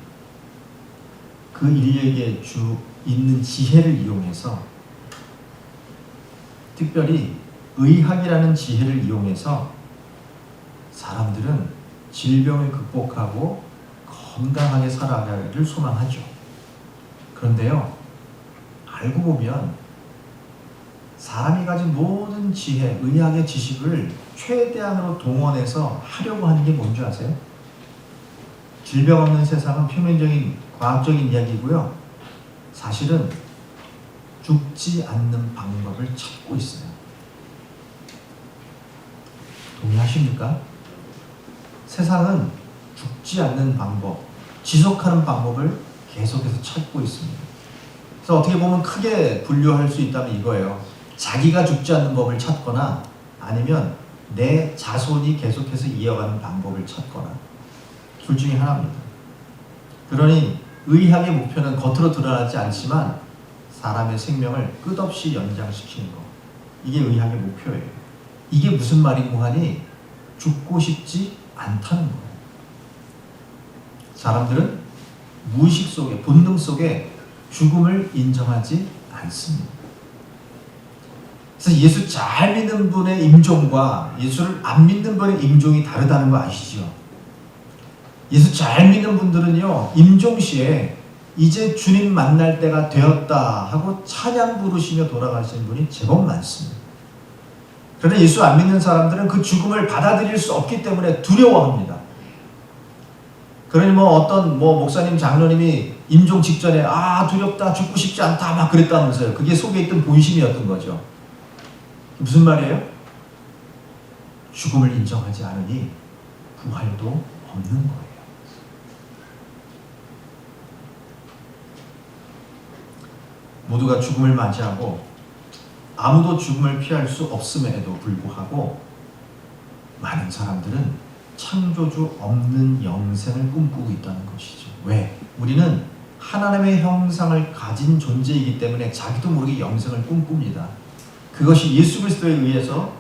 그 인류에게 있는 지혜를 이용해서, 특별히 의학이라는 지혜를 이용해서 사람들은 질병을 극복하고 건강하게 살아가기를 소망하죠. 그런데요, 알고 보면 사람이 가진 모든 지혜, 의학의 지식을 최대한으로 동원해서 하려고 하는 게 뭔지 아세요? 질병 없는 세상은 표면적인 과학적인 이야기고요. 사실은 죽지 않는 방법을 찾고 있어요. 동의하십니까? 세상은 죽지 않는 방법, 지속하는 방법을 계속해서 찾고 있습니다. 그래서 어떻게 보면 크게 분류할 수 있다면 이거예요. 자기가 죽지 않는 법을 찾거나 아니면 내 자손이 계속해서 이어가는 방법을 찾거나, 둘 중에 하나입니다. 그러니 의학의 목표는 겉으로 드러나지 않지만 사람의 생명을 끝없이 연장시키는 것, 이게 의학의 목표예요. 이게 무슨 말인고 하니 죽고 싶지 않다는 거예요. 사람들은 무의식 속에, 본능 속에 죽음을 인정하지 않습니다. 그래서 예수 잘 믿는 분의 임종과 예수를 안 믿는 분의 임종이 다르다는 거 아시죠? 예수 잘 믿는 분들은요, 임종 시에 이제 주님 만날 때가 되었다 하고 찬양 부르시며 돌아가시는 분이 제법 많습니다. 그러나 예수 안 믿는 사람들은 그 죽음을 받아들일 수 없기 때문에 두려워합니다. 그러니 어떤 목사님, 장로님이 임종 직전에 두렵다, 죽고 싶지 않다 막 그랬다면서요. 그게 속에 있던 본심이었던 거죠. 무슨 말이에요? 죽음을 인정하지 않으니 부활도 없는 거예요. 모두가 죽음을 맞이하고 아무도 죽음을 피할 수 없음에도 불구하고 많은 사람들은 창조주 없는 영생을 꿈꾸고 있다는 것이죠. 왜? 우리는 하나님의 형상을 가진 존재이기 때문에 자기도 모르게 영생을 꿈꿉니다. 그것이 예수 그리스도에 의해서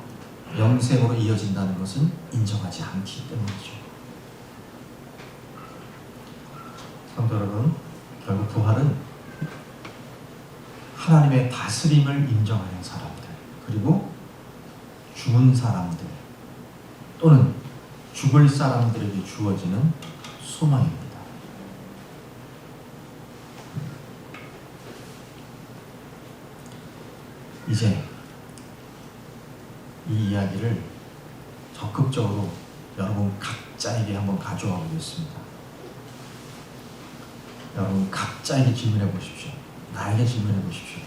영생으로 이어진다는 것은 인정하지 않기 때문이죠. 성도 여러분, 결국 부활은 하나님의 다스림을 인정하는 사람들, 그리고 죽은 사람들 또는 죽을 사람들에게 주어지는 소망입니다. 이제 이 이야기를 적극적으로 여러분 각자에게 한번 가져와 보겠습니다. 여러분 각자에게 질문해 보십시오. 나에게 질문해 보십시오.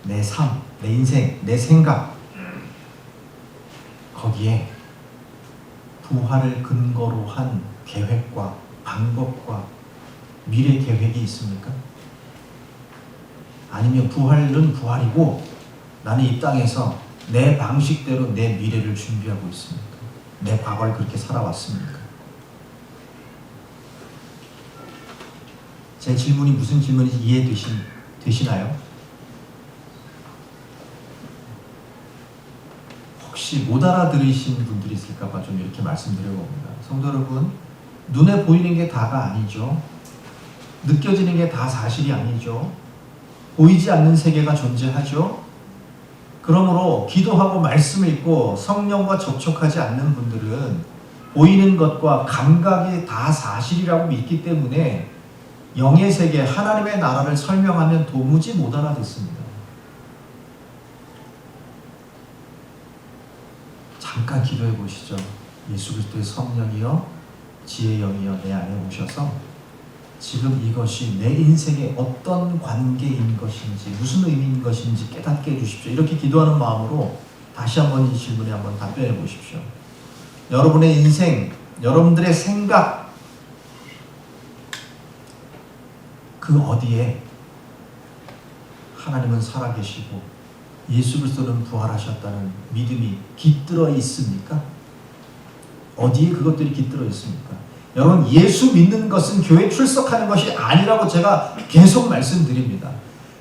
내 삶, 내 인생, 내 생각, 거기에 부활을 근거로 한 계획과 방법과 미래 계획이 있습니까? 아니면 부활은 부활이고 나는 이 땅에서 내 방식대로 내 미래를 준비하고 있습니까? 내 과거를 그렇게 살아왔습니까? 제 질문이 무슨 질문인지 이해되시나요? 혹시 못 알아들으신 분들이 있을까봐 좀 이렇게 말씀드려봅니다. 성도 여러분, 눈에 보이는 게 다가 아니죠. 느껴지는 게 다 사실이 아니죠. 보이지 않는 세계가 존재하죠. 그러므로 기도하고 말씀을 읽고 성령과 접촉하지 않는 분들은 보이는 것과 감각이 다 사실이라고 믿기 때문에 영의 세계, 하나님의 나라를 설명하면 도무지 못 알아듣습니다. 잠깐 기도해 보시죠. 예수 그리스도의 성령이여 지혜의 영이여 내 안에 오셔서 지금 이것이 내 인생의 어떤 관계인 것인지 무슨 의미인 것인지 깨닫게 해주십시오. 이렇게 기도하는 마음으로 다시 한번 이 질문에 한번 답변해 보십시오. 여러분의 인생, 여러분들의 생각, 그 어디에 하나님은 살아계시고 예수 그리스도는 부활하셨다는 믿음이 깃들어 있습니까? 어디에 그것들이 깃들어 있습니까? 여러분, 예수 믿는 것은 교회 출석하는 것이 아니라고 제가 계속 말씀드립니다.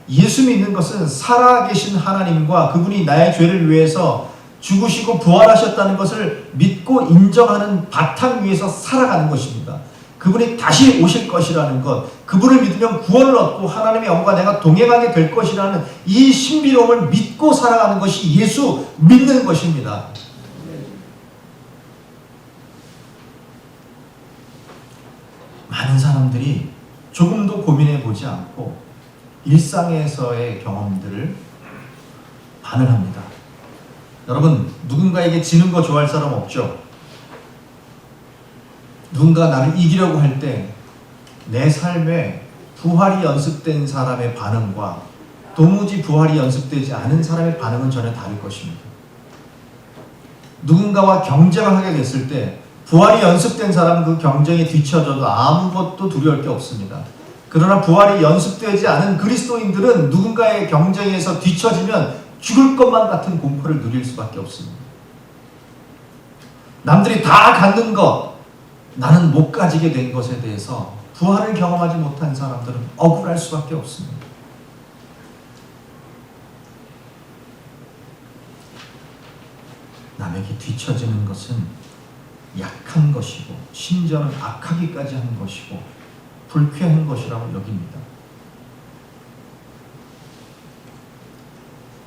예수 믿는 것은 살아계신 하나님과 그분이 나의 죄를 위해서 죽으시고 부활하셨다는 것을 믿고 인정하는 바탕 위에서 살아가는 것입니다. 그분이 다시 오실 것이라는 것, 그분을 믿으면 구원을 얻고 하나님의 영과 내가 동행하게 될 것이라는 이 신비로움을 믿고 살아가는 것이 예수 믿는 것입니다. 많은 사람들이 조금도 고민해 보지 않고 일상에서의 경험들을 반응합니다. 여러분, 누군가에게 지는 거 좋아할 사람 없죠? 누군가 나를 이기려고 할 때 내 삶에 부활이 연습된 사람의 반응과 도무지 부활이 연습되지 않은 사람의 반응은 전혀 다를 것입니다. 누군가와 경쟁을 하게 됐을 때 부활이 연습된 사람은 그 경쟁에 뒤처져도 아무것도 두려울 게 없습니다. 그러나 부활이 연습되지 않은 그리스도인들은 누군가의 경쟁에서 뒤처지면 죽을 것만 같은 공포를 누릴 수밖에 없습니다. 남들이 다 갖는 것, 나는 못 가지게 된 것에 대해서 부활을 경험하지 못한 사람들은 억울할 수밖에 없습니다. 남에게 뒤처지는 것은 약한 것이고 심지어는 악하기까지 한 것이고 불쾌한 것이라고 여깁니다.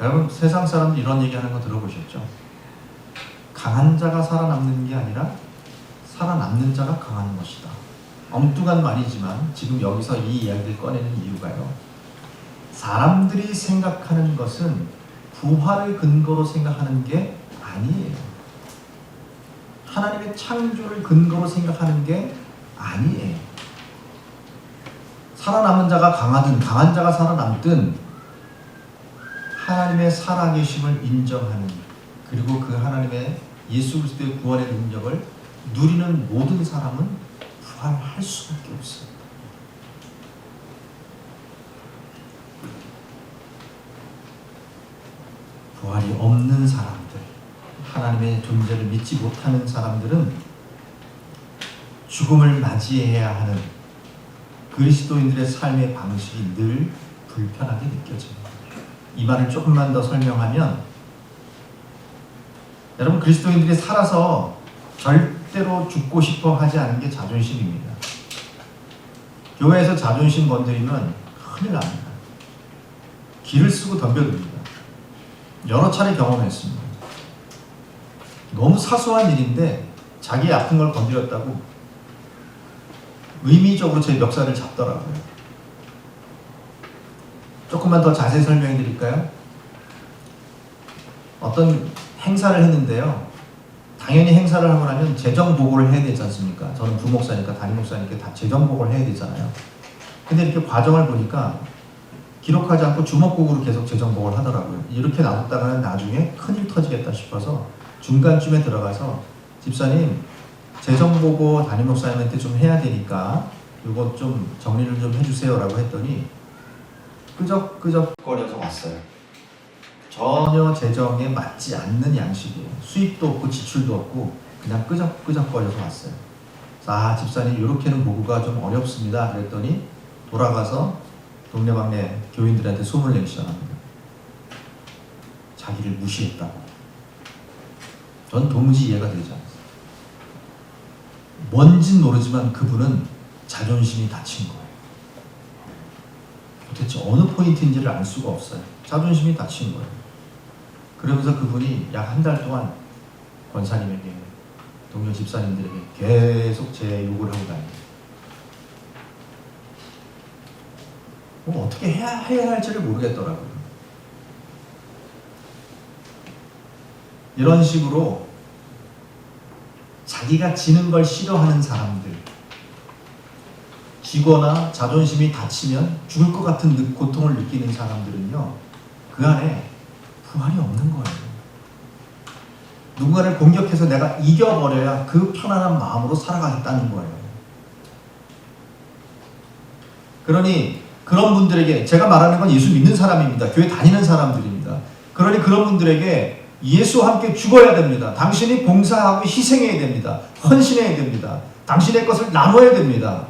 여러분, 세상 사람들 이런 얘기하는 거 들어보셨죠? 강한 자가 살아남는 게 아니라 살아남는 자가 강한 것이다. 엉뚱한 말이지만 지금 여기서 이 이야기를 꺼내는 이유가요, 사람들이 생각하는 것은 부활을 근거로 생각하는 게 아니에요. 하나님의 창조를 근거로 생각하는 게 아니에요. 살아남은 자가 강하든 강한 자가 살아남든 하나님의 살아계심을 인정하는, 그리고 그 하나님의 예수 그리스도의 구원의 능력을 누리는 모든 사람은 부활할 수밖에 없습니다. 부활이 없는 사람들, 하나님의 존재를 믿지 못하는 사람들은 죽음을 맞이해야 하는 그리스도인들의 삶의 방식이 늘 불편하게 느껴집니다. 이 말을 조금만 더 설명하면, 여러분, 그리스도인들이 살아서 절대로 죽고 싶어 하지 않은 게 자존심입니다. 교회에서 자존심 건드리면 큰일 납니다. 기를 쓰고 덤벼듭니다. 여러 차례 경험했습니다. 너무 사소한 일인데 자기 아픈 걸 건드렸다고 의미적으로 제 멱살을 잡더라고요. 조금만 더 자세히 설명해 드릴까요? 어떤 행사를 했는데요, 당연히 행사를 하고 나면 재정보고를 해야 되지 않습니까? 저는 부목사니까, 담임목사니까 다 재정보고를 해야 되잖아요. 근데 이렇게 과정을 보니까 기록하지 않고 주먹국으로 계속 재정보고를 하더라고요. 이렇게 놔뒀다가는 나중에 큰일 터지겠다 싶어서 중간쯤에 들어가서, 집사님, 재정보고 담임목사님한테 좀 해야 되니까 이거 좀 정리를 좀 해주세요 라고 했더니 끄적끄적거려서 왔어요. 전혀 재정에 맞지 않는 양식이에요. 수입도 없고 지출도 없고 그냥 끄적끄적거려서 왔어요. 아, 집사님, 이렇게는 보고가 좀 어렵습니다. 그랬더니 돌아가서 동네방네 교인들한테 소문을 내기 시작합니다. 자기를 무시했다고. 전 도무지 이해가 되지 않았어요. 뭔진 모르지만 그분은 자존심이 다친 거예요. 도대체 어느 포인트인지를 알 수가 없어요. 자존심이 다친 거예요. 그러면서 그분이 약 한 달 동안 권사님에게, 동료 집사님들에게 계속 제 욕을 하고 다닙니다. 어떻게 해야 할지를 모르겠더라고요. 이런 식으로 자기가 지는 걸 싫어하는 사람들, 지거나 자존심이 다치면 죽을 것 같은 고통을 느끼는 사람들은요, 그 안에 부활이 없는 거예요. 누군가를 공격해서 내가 이겨버려야 그 편안한 마음으로 살아가겠다는 거예요. 그러니 그런 분들에게, 제가 말하는 건 예수 믿는 사람입니다. 교회 다니는 사람들입니다. 그러니 그런 분들에게 예수와 함께 죽어야 됩니다. 당신이 봉사하고 희생해야 됩니다. 헌신해야 됩니다. 당신의 것을 나눠야 됩니다.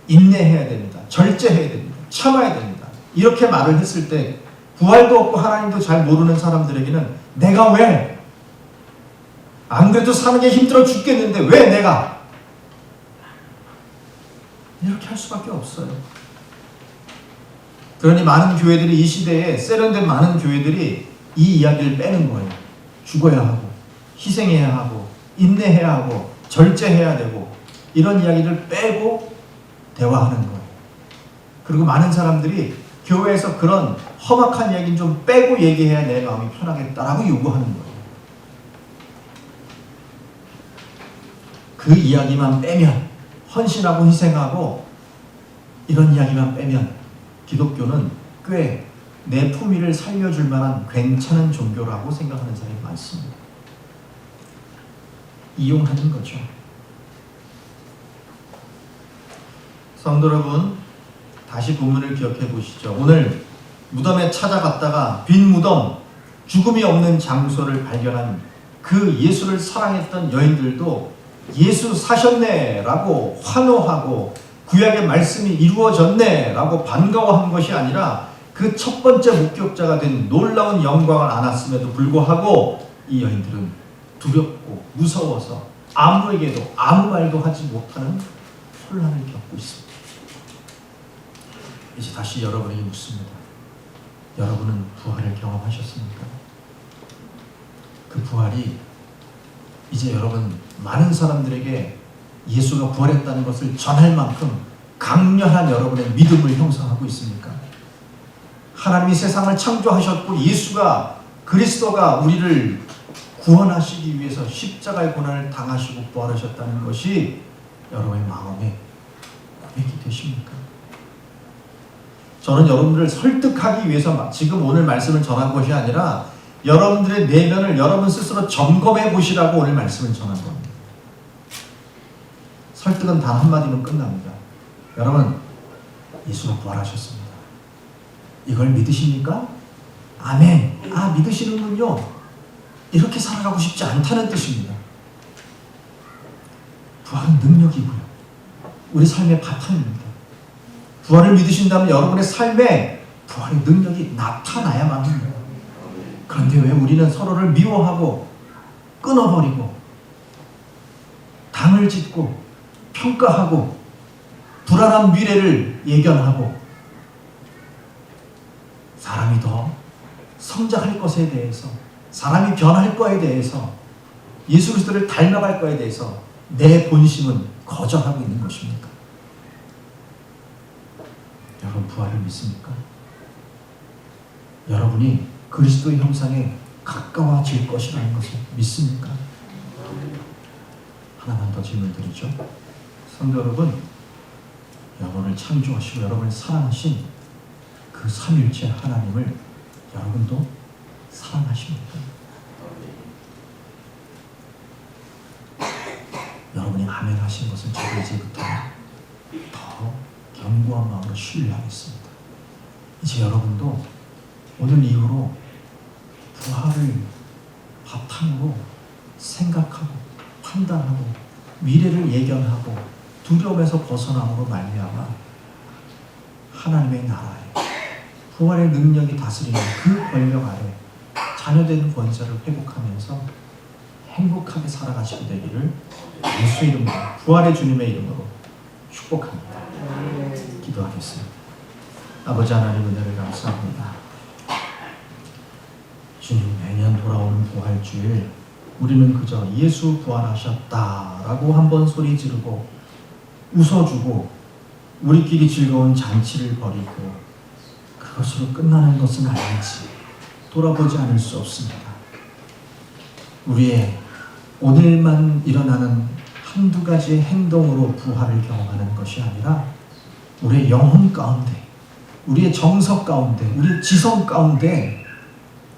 인내해야 됩니다. 절제해야 됩니다. 참아야 됩니다. 이렇게 말을 했을 때 부활도 없고 하나님도 잘 모르는 사람들에게는 내가 왜? 안 그래도 사는 게 힘들어 죽겠는데 왜 내가? 이렇게 할 수밖에 없어요. 그러니 많은 교회들이 이 시대에 세련된 많은 교회들이 이 이야기를 빼는 거예요. 죽어야 하고 희생해야 하고 인내해야 하고 절제해야 되고 이런 이야기를 빼고 대화하는 거예요. 그리고 많은 사람들이 교회에서 그런 험악한 이야기는 좀 빼고 얘기해야 내 마음이 편하겠다라고 요구하는 거예요. 그 이야기만 빼면, 헌신하고 희생하고 이런 이야기만 빼면 기독교는 꽤 내 품위를 살려줄 만한 괜찮은 종교라고 생각하는 사람이 많습니다. 이용하는 거죠. 성도 여러분, 다시 본문을 기억해 보시죠. 오늘 무덤에 찾아갔다가 빈 무덤, 죽음이 없는 장소를 발견한 그 예수를 사랑했던 여인들도 예수 사셨네 라고 환호하고 구약의 말씀이 이루어졌네 라고 반가워한 것이 아니라 그 첫 번째 목격자가 된 놀라운 영광을 안았음에도 불구하고 이 여인들은 두렵고 무서워서 아무에게도 아무 말도 하지 못하는 혼란을 겪고 있습니다. 이제 다시 여러분에게 묻습니다. 여러분은 부활을 경험하셨습니까? 그 부활이 이제 여러분 많은 사람들에게 예수가 부활했다는 것을 전할 만큼 강렬한 여러분의 믿음을 형성하고 있습니까? 하나님이 세상을 창조하셨고 예수가 그리스도가 우리를 구원하시기 위해서 십자가의 고난을 당하시고 부활하셨다는 것이 여러분의 마음에 고백이 되십니까? 저는 여러분들을 설득하기 위해서 지금 오늘 말씀을 전한 것이 아니라 여러분들의 내면을 여러분 스스로 점검해 보시라고 오늘 말씀을 전한 겁니다. 설득은 단 한마디면 끝납니다. 여러분, 예수가 부활하셨습니다. 이걸 믿으십니까? 아멘. 아, 믿으시는군요. 이렇게 살아가고 싶지 않다는 뜻입니다. 부활은 능력이고요. 우리 삶의 바탕입니다. 부활을 믿으신다면 여러분의 삶에 부활의 능력이 나타나야만 합니다. 그런데 왜 우리는 서로를 미워하고 끊어버리고 당을 짓고 평가하고 불안한 미래를 예견하고 사람이 더 성장할 것에 대해서, 사람이 변할 것에 대해서, 예수 그리스도를 닮아갈 것에 대해서 내 본심은 거절하고 있는 것입니까? 여러분, 부활을 믿습니까? 여러분이 그리스도의 형상에 가까워질 것이라는 것을 믿습니까? 하나만 더 질문 드리죠. 성도 여러분, 여러분을 창조하시고 여러분을 사랑하신 그 삼일체 하나님을 여러분도 사랑하십니까? 여러분이 아멘 하신 것을 저도 이제부터 더 견고한 마음으로 신뢰하겠습니다. 이제 여러분도 오늘 이후로 부활을 바탕으로 생각하고 판단하고 미래를 예견하고 두려움에서 벗어남으로 말미암아 하나님의 나라에 부활의 능력이 다스리는 그 권력 아래 자녀된 권세를 회복하면서 행복하게 살아가시게 되기를 예수의 이름으로, 부활의 주님의 이름으로 축복합니다. 기도하겠습니다. 아버지 하나님, 은혜를 감사합니다. 주님, 매년 돌아오는 부활주일 우리는 그저 예수 부활하셨다라고 한번 소리 지르고 웃어주고 우리끼리 즐거운 잔치를 벌이고 그것으로 끝나는 것은 아닌지 돌아보지 않을 수 없습니다. 우리의 오늘만 일어나는 한두 가지의 행동으로 부활을 경험하는 것이 아니라 우리의 영혼 가운데, 우리의 정서 가운데, 우리의 지성 가운데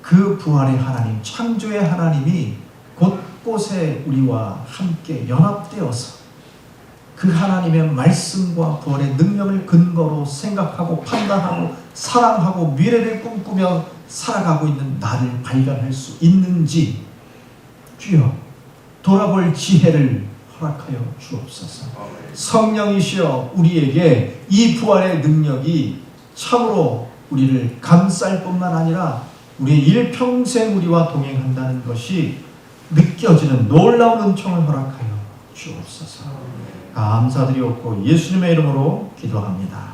그 부활의 하나님, 창조의 하나님이 곳곳에 우리와 함께 연합되어서 그 하나님의 말씀과 부활의 능력을 근거로 생각하고 판단하고 사랑하고 미래를 꿈꾸며 살아가고 있는 나를 발견할 수 있는지 주여 돌아볼 지혜를 허락하여 주옵소서. 성령이시여 우리에게 이 부활의 능력이 참으로 우리를 감쌀 뿐만 아니라 우리의 일평생 우리와 동행한다는 것이 느껴지는 놀라운 은총을 허락하여 주옵소서. 감사드리옵고 예수님의 이름으로 기도합니다.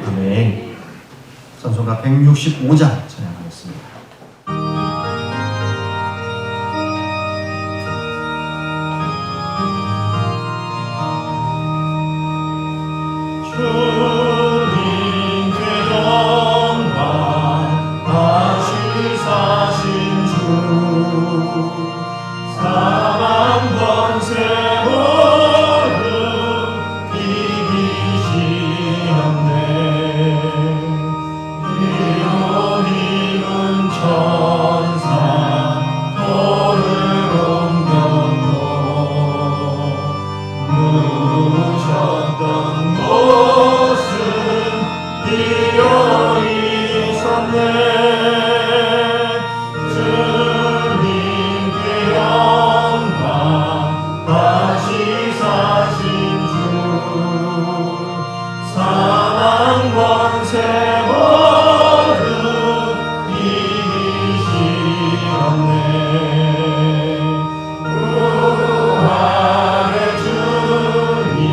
아멘. 찬송가 165장 찬양하겠습니다. 주님께 영광 다시 사신 주 사망 권세 모두 이기시었네 이루님은 천사 돌을 옮겼고 누우셨던 곳은 비어있었네 주님께 영광 다시 사신 주 사망 권세 모두 이기시었네 부활의 주님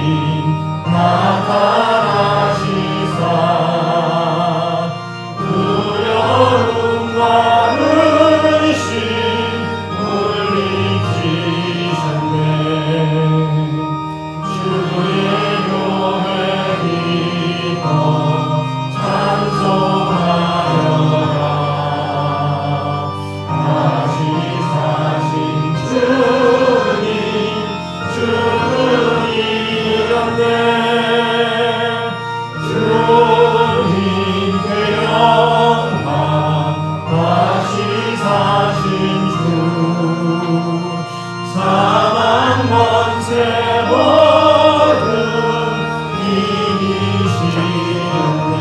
나타나시사 두려움과 의심 물리치셨네 주의 교회 기뻐 찬송하여라 다시 사신 주님 주님이었네 주님께 영광 다시 사신 주 사망 권세 모두 이기시었네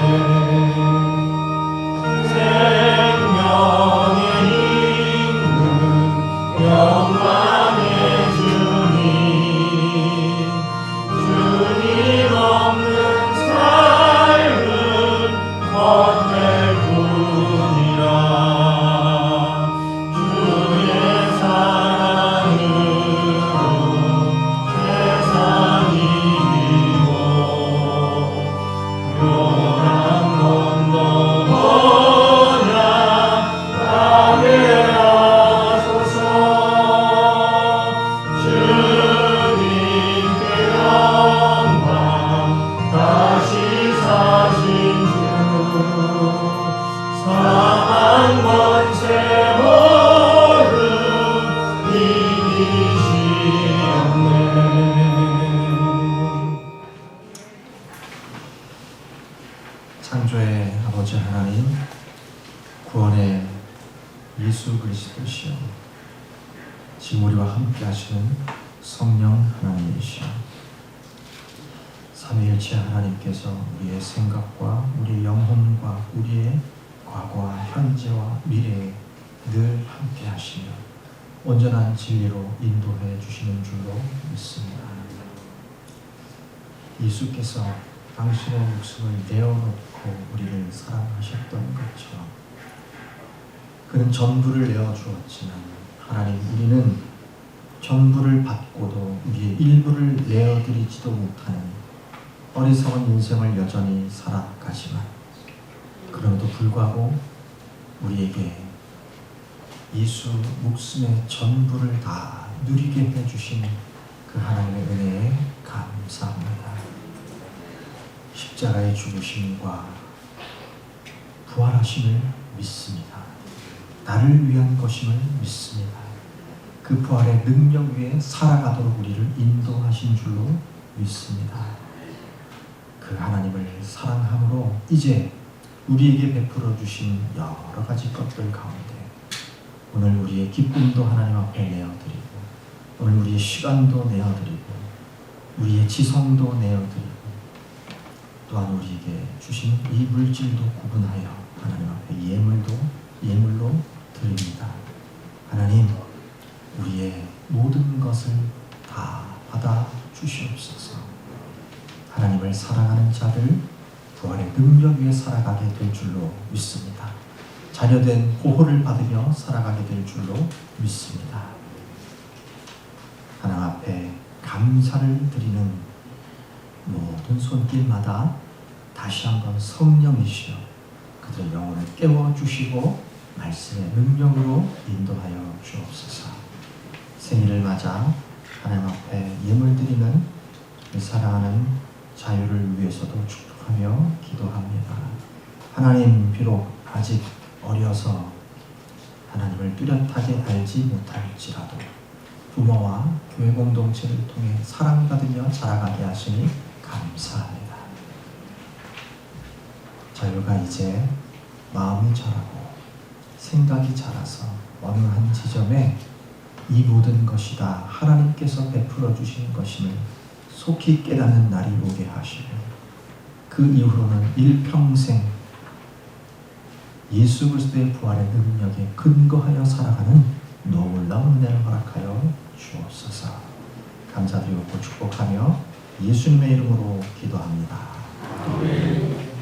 생명의 있는 영광의 주님 주님 없는 삶은 헛될 뿐이라 주의 사랑으로 세상 이기고 요단 건너보냐 가게 하소서 주님께 영광 다시 사신 주 사망 권세 모두 이기시었네 창조의 아버지 하나님, 구원의 예수 그리스도시여, 지금 우리와 함께 하시는 성령 하나님이시여, 삼위일체 하나님께서 우리의 생각과 우리의 영혼과 우리의 과거와 현재와 미래에 늘 함께 하시며 온전한 진리로 인도해 주시는 줄로 믿습니다. 예수께서 당신의 목숨을 내어놓고 우리를 사랑하셨던 것처럼 그는 전부를 내어주었지만 하나님 우리는 전부를 받고도 우리의 일부를 내어드리지도 못하는 어리석은 인생을 여전히 살아가지만 그럼에도 불구하고 우리에게 예수 목숨의 전부를 다 누리게 해주신 그 하나님의 은혜에 감사합니다. 십자가의 죽으심과 부활하심을 믿습니다. 나를 위한 것임을 믿습니다. 그 부활의 능력 위에 살아가도록 우리를 인도하신 줄로 믿습니다. 그 하나님을 사랑함으로 이제 우리에게 베풀어 주신 여러 가지 것들 가운데 오늘 우리의 기쁨도 하나님 앞에 내어드리고 오늘 우리의 시간도 내어드리고 우리의 지성도 내어드리고 또한 우리에게 주신 이 물질도 구분하여 하나님 앞에 예물도 예물로 드립니다. 하나님, 우리의 모든 것을 다 받아 주시옵소서. 하나님을 사랑하는 자를 부활의 능력 위에 살아가게 될 줄로 믿습니다. 자녀된 보호를 받으며 살아가게 될 줄로 믿습니다. 하나님 앞에 감사를 드리는 모든 손길마다 다시 한번 성령이시여 그들의 영혼을 깨워주시고 말씀의 능력으로 인도하여 주옵소서. 생일을 맞아 하나님 앞에 예물 드리는 사랑하는 자유를 위해서도 축복하며 기도합니다. 하나님, 비록 아직 어려서 하나님을 뚜렷하게 알지 못할지라도 부모와 교회 공동체를 통해 사랑받으며 자라가게 하시니 감사합니다. 자유가 이제 마음이 자라고 생각이 자라서 어느 한 지점에 이 모든 것이 다 하나님께서 베풀어 주신 것임을 속히 깨닫는 날이 오게 하시고 그 이후로는 일평생 예수 그리스도의 부활의 능력에 근거하여 살아가는 놀라운 은혜를 허락하여 주옵소서. 감사드리고 축복하며 예수님의 이름으로 기도합니다. 아멘.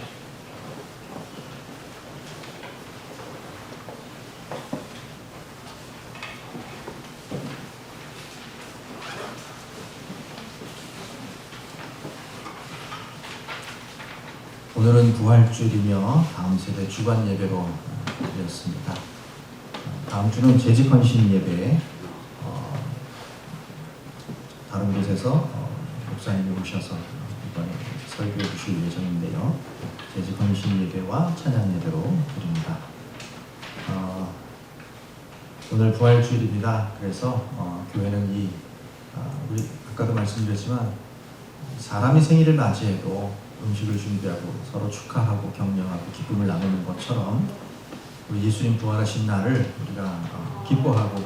오늘은 부활주일이며 다음 세대 주간 예배로 드렸습니다. 다음 주는 재직헌신 예배, 다른 곳에서 목사님이 오셔서 이번에 설교해 주실 예정인데요. 재직헌신 예배와 찬양 예배로 드립니다. 오늘 부활주일입니다. 그래서 교회는 우리 아까도 말씀드렸지만 사람이 생일을 맞이해도 음식을 준비하고 서로 축하하고 격려하고 기쁨을 나누는 것처럼 우리 예수님 부활하신 날을 우리가 기뻐하고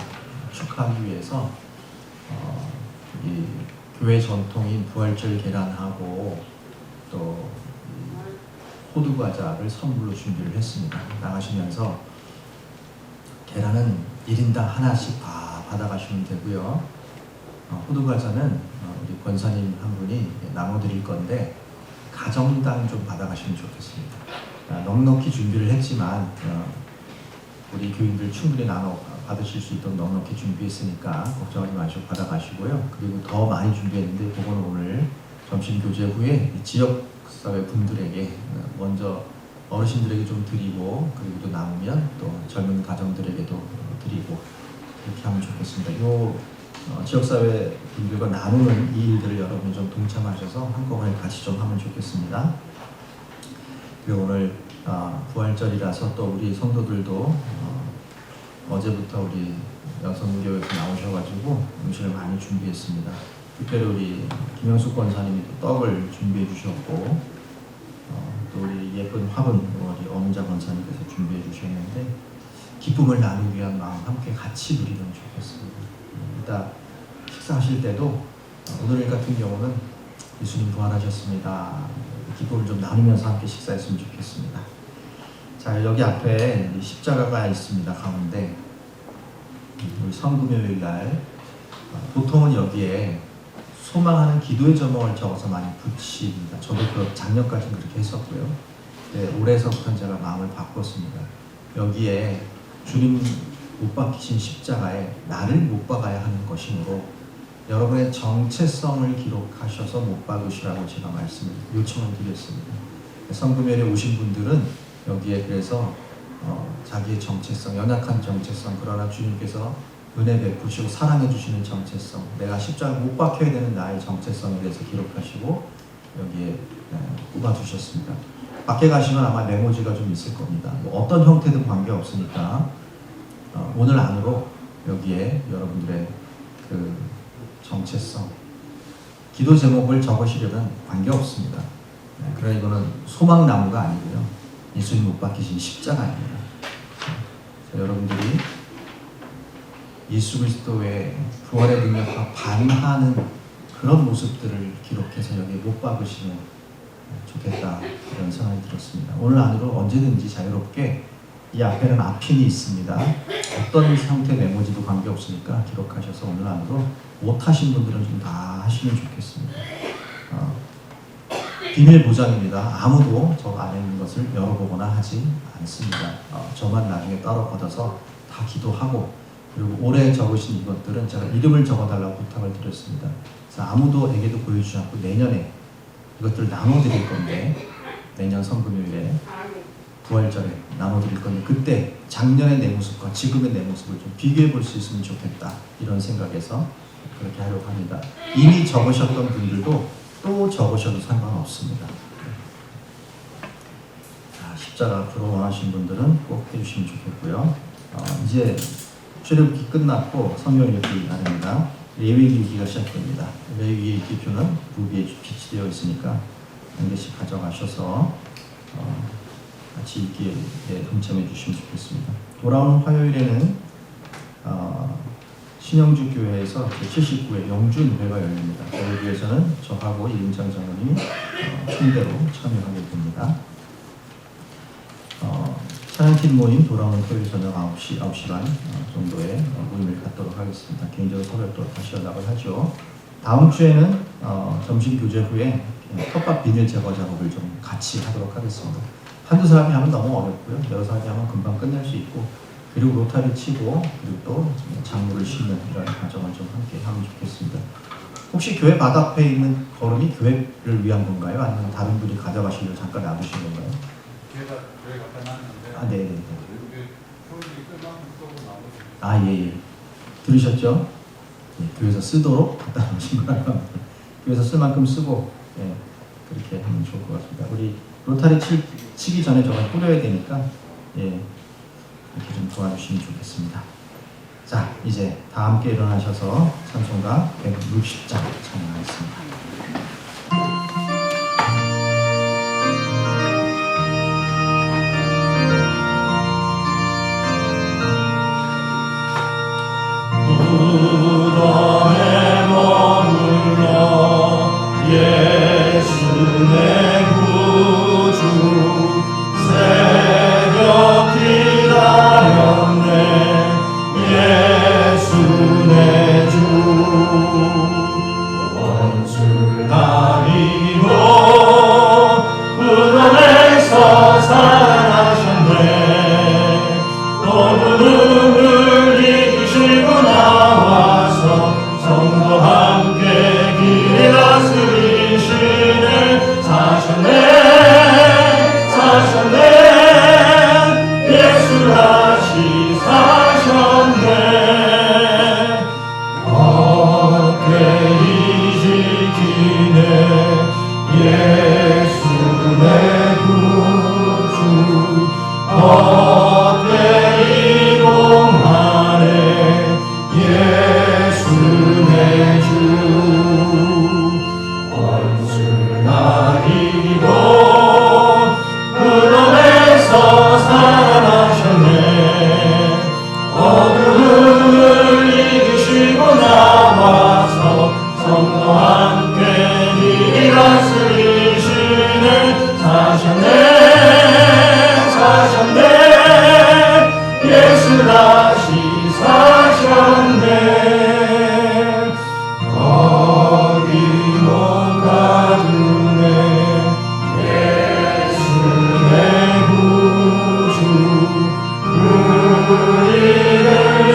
축하하기 위해서 이 교회 전통인 부활절 계란하고 또 호두 과자를 선물로 준비를 했습니다. 나가시면서 계란은 1인당 하나씩 다 받아가시면 되고요. 호두 과자는 우리 권사님 한 분이 나눠 드릴 건데 가정당 좀 받아가시면 좋겠습니다. 넉넉히 준비를 했지만 우리 교인들 충분히 나눠 받으실 수 있도록 넉넉히 준비했으니까 걱정하지 마시고 받아가시고요. 그리고 더 많이 준비했는데 그거는 오늘 점심 교제 후에 지역사회 분들에게 먼저 어르신들에게 좀 드리고 그리고 또 남으면 또 젊은 가정들에게도 드리고 이렇게 하면 좋겠습니다. 지역사회 분들과 나누는 이 일들을 여러분이 좀 동참하셔서 한꺼번에 같이 좀 하면 좋겠습니다. 그리고 오늘 부활절이라서 또 우리 성도들도 어제부터 우리 여성교회에서 나오셔가지고 음식을 많이 준비했습니다. 특별히 우리 김영숙 권사님이 떡을 준비해 주셨고 또 우리 예쁜 화분 우리 엄자 권사님께서 준비해 주셨는데 기쁨을 나누기 위한 마음 함께 같이 누리면 좋겠습니다. 이따 식사하실 때도 오늘 같은 경우는 예수님 부활하셨습니다. 기쁨을 좀 나누면서 함께 식사했으면 좋겠습니다. 자, 여기 앞에 십자가가 있습니다. 가운데 우리 성금요일 날 보통은 여기에 소망하는 기도의 제목을 적어서 많이 붙입니다. 저도 작년까지 그렇게 했었고요. 올해서부터는 제가 마음을 바꿨습니다. 여기에 주님 못 박히신 십자가에 나를 못 박아야 하는 것이므로 여러분의 정체성을 기록하셔서 못 박으시라고 제가 요청을 드렸습니다. 성금요일에 오신 분들은 여기에 그래서 자기의 정체성, 연약한 정체성, 그러나 주님께서 은혜 베푸시고 사랑해 주시는 정체성, 내가 십자가에 못 박혀야 되는 나의 정체성에 대해서 기록하시고 여기에 꼽아주셨습니다. 밖에 가시면 아마 메모지가 좀 있을 겁니다. 어떤 형태든 관계없으니까 오늘 안으로 여기에 여러분들의 그 정체성, 기도 제목을 적으시려면 관계없습니다. 그러나 이거는 소망나무가 아니고요. 예수님 못 박히신 십자가입니다. 여러분들이 예수 그리스도의 부활의 능력과 반하는 그런 모습들을 기록해서 여기에 못 박으시면 좋겠다, 이런 생각이 들었습니다. 오늘 안으로 언제든지 자유롭게 이 앞에는 앞핀이 있습니다. 어떤 형태 메모지도 관계없으니까 기록하셔서 오늘 안으로 못하신 분들은 좀 다 하시면 좋겠습니다. 비밀 보장입니다. 아무도 저 안에 있는 것을 열어보거나 하지 않습니다. 저만 나중에 따로 걷어서 다 기도하고, 그리고 올해 적으신 이것들은 제가 이름을 적어달라고 부탁을 드렸습니다. 그래서 아무도에게도 보여주지 않고 내년에 이것들을 나눠드릴 건데, 내년 성금요일에 부활절에 나눠드릴 건데, 그때 작년의 내 모습과 지금의 내 모습을 좀 비교해 볼 수 있으면 좋겠다, 이런 생각에서 그렇게 하려고 합니다. 이미 적으셨던 분들도 또 적으셔도 상관없습니다. 십자가 앞으로 원하시는 분들은 꼭 해주시면 좋겠고요. 이제 출애굽기 끝났고 성경 읽기 나릅니다. 레위기 읽기가 시작됩니다. 레위기 읽기표는 무비에 비치되어 있으니까 한 개씩 가져가셔서 같이 읽기에 동참해 주시면 좋겠습니다. 돌아오는 화요일에는 신영주 교회에서 제79회 영주회가 열립니다. 여기에서는 저하고 이은장 장로님이 총대로 참여하게 됩니다. 찬양팀 모임 돌아오는 토요일 저녁 9시 반 정도에 모임을 갖도록 하겠습니다. 개인적으로 서로 다시 연락을 하죠. 다음 주에는 점심 교제 후에 텃밭 비닐 제거 작업을 좀 같이 하도록 하겠습니다. 한두 사람이 하면 너무 어렵고요. 여러 사람이 하면 금방 끝낼 수 있고, 그리고 로타리 치고, 그리고 또 작물을 심는 이런 과정을 좀 함께 하면 좋겠습니다. 혹시 교회 바닥에 있는 거름이 교회를 위한 건가요? 아니면 다른 분이 가져가시려고 잠깐 놔두신 건가요? 교회 갖다 놨는데. 네. 이게 교회 끝나면 또 나오죠. 예. 들으셨죠? 교회에서 쓰도록 갖다 놓으신 거라고. 교회에서 쓸 만큼 쓰고, 그렇게 하면 좋을 것 같습니다. 우리 로타리 치기 전에 저걸 뿌려야 되니까, 이렇게 좀 도와주시면 좋겠습니다. 자, 이제 다 함께 일어나셔서 찬송가 160장 찬양하겠습니다. 무덤에 머물러 예수 내 구주 새벽 기다렸네 예수 내 주 원수를 다 이기고 무덤에서 살아나셨네 어둠을 이기시고 나와서 성도 함께 길에 다스리시네 사셨네 예수 다시 사셨네 어깨 지키네 예수 내 구주 어깨 이동하네 예수 내 주 원수를 다 이기고 무덤에서 살아나셨네 어둠을 이기시고 나와서 성도 함께 길이 다스리시네 사셨네 예수 다시 사셨네 거기 못 가두네 예수 내 구주 우리를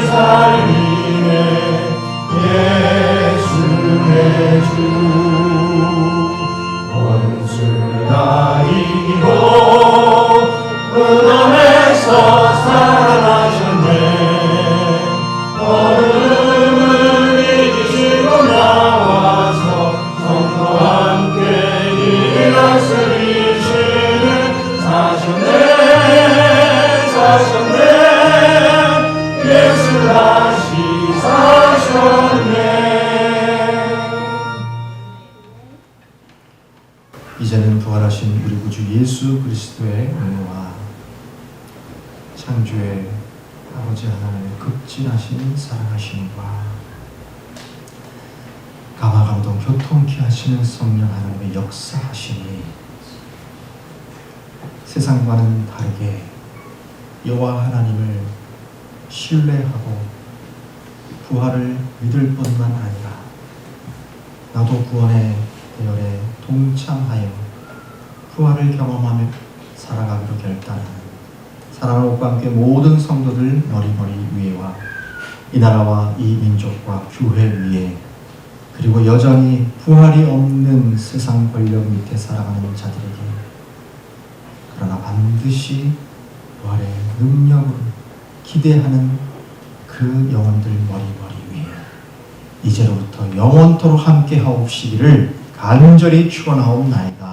살리네 예수 내 주 원수를 다 이기고 무덤에서 살아나셨네 어둠을 이기시고 나와서 성도 함께 길이 다스리시네 사셨네 예수 다시 사셨네 이제는 부활하신 우리 구주 예수 그리스도의 은혜와 창조의 아버지 하나님의 극진하신 사랑하심과 감화감동 교통케 하시는 성령 하나님의 역사하심이 세상과는 다르게 여호와 하나님을 신뢰하고 부활을 믿을 뿐만 아니라 나도 구원의 대열에 동참하여 부활을 경험하며 살아가기로 결단하는 사랑하는 옷과 함께 모든 성도들 머리머리 위에와 이 나라와 이 민족과 교회 위에 그리고 여전히 부활이 없는 세상 권력 밑에 살아가는 자들에게 그러나 반드시 부활의 능력으로 기대하는 그 영혼들 머리머리 위에 이제로부터 영원토록 함께 하옵시기를 간절히 축원하옵나이다.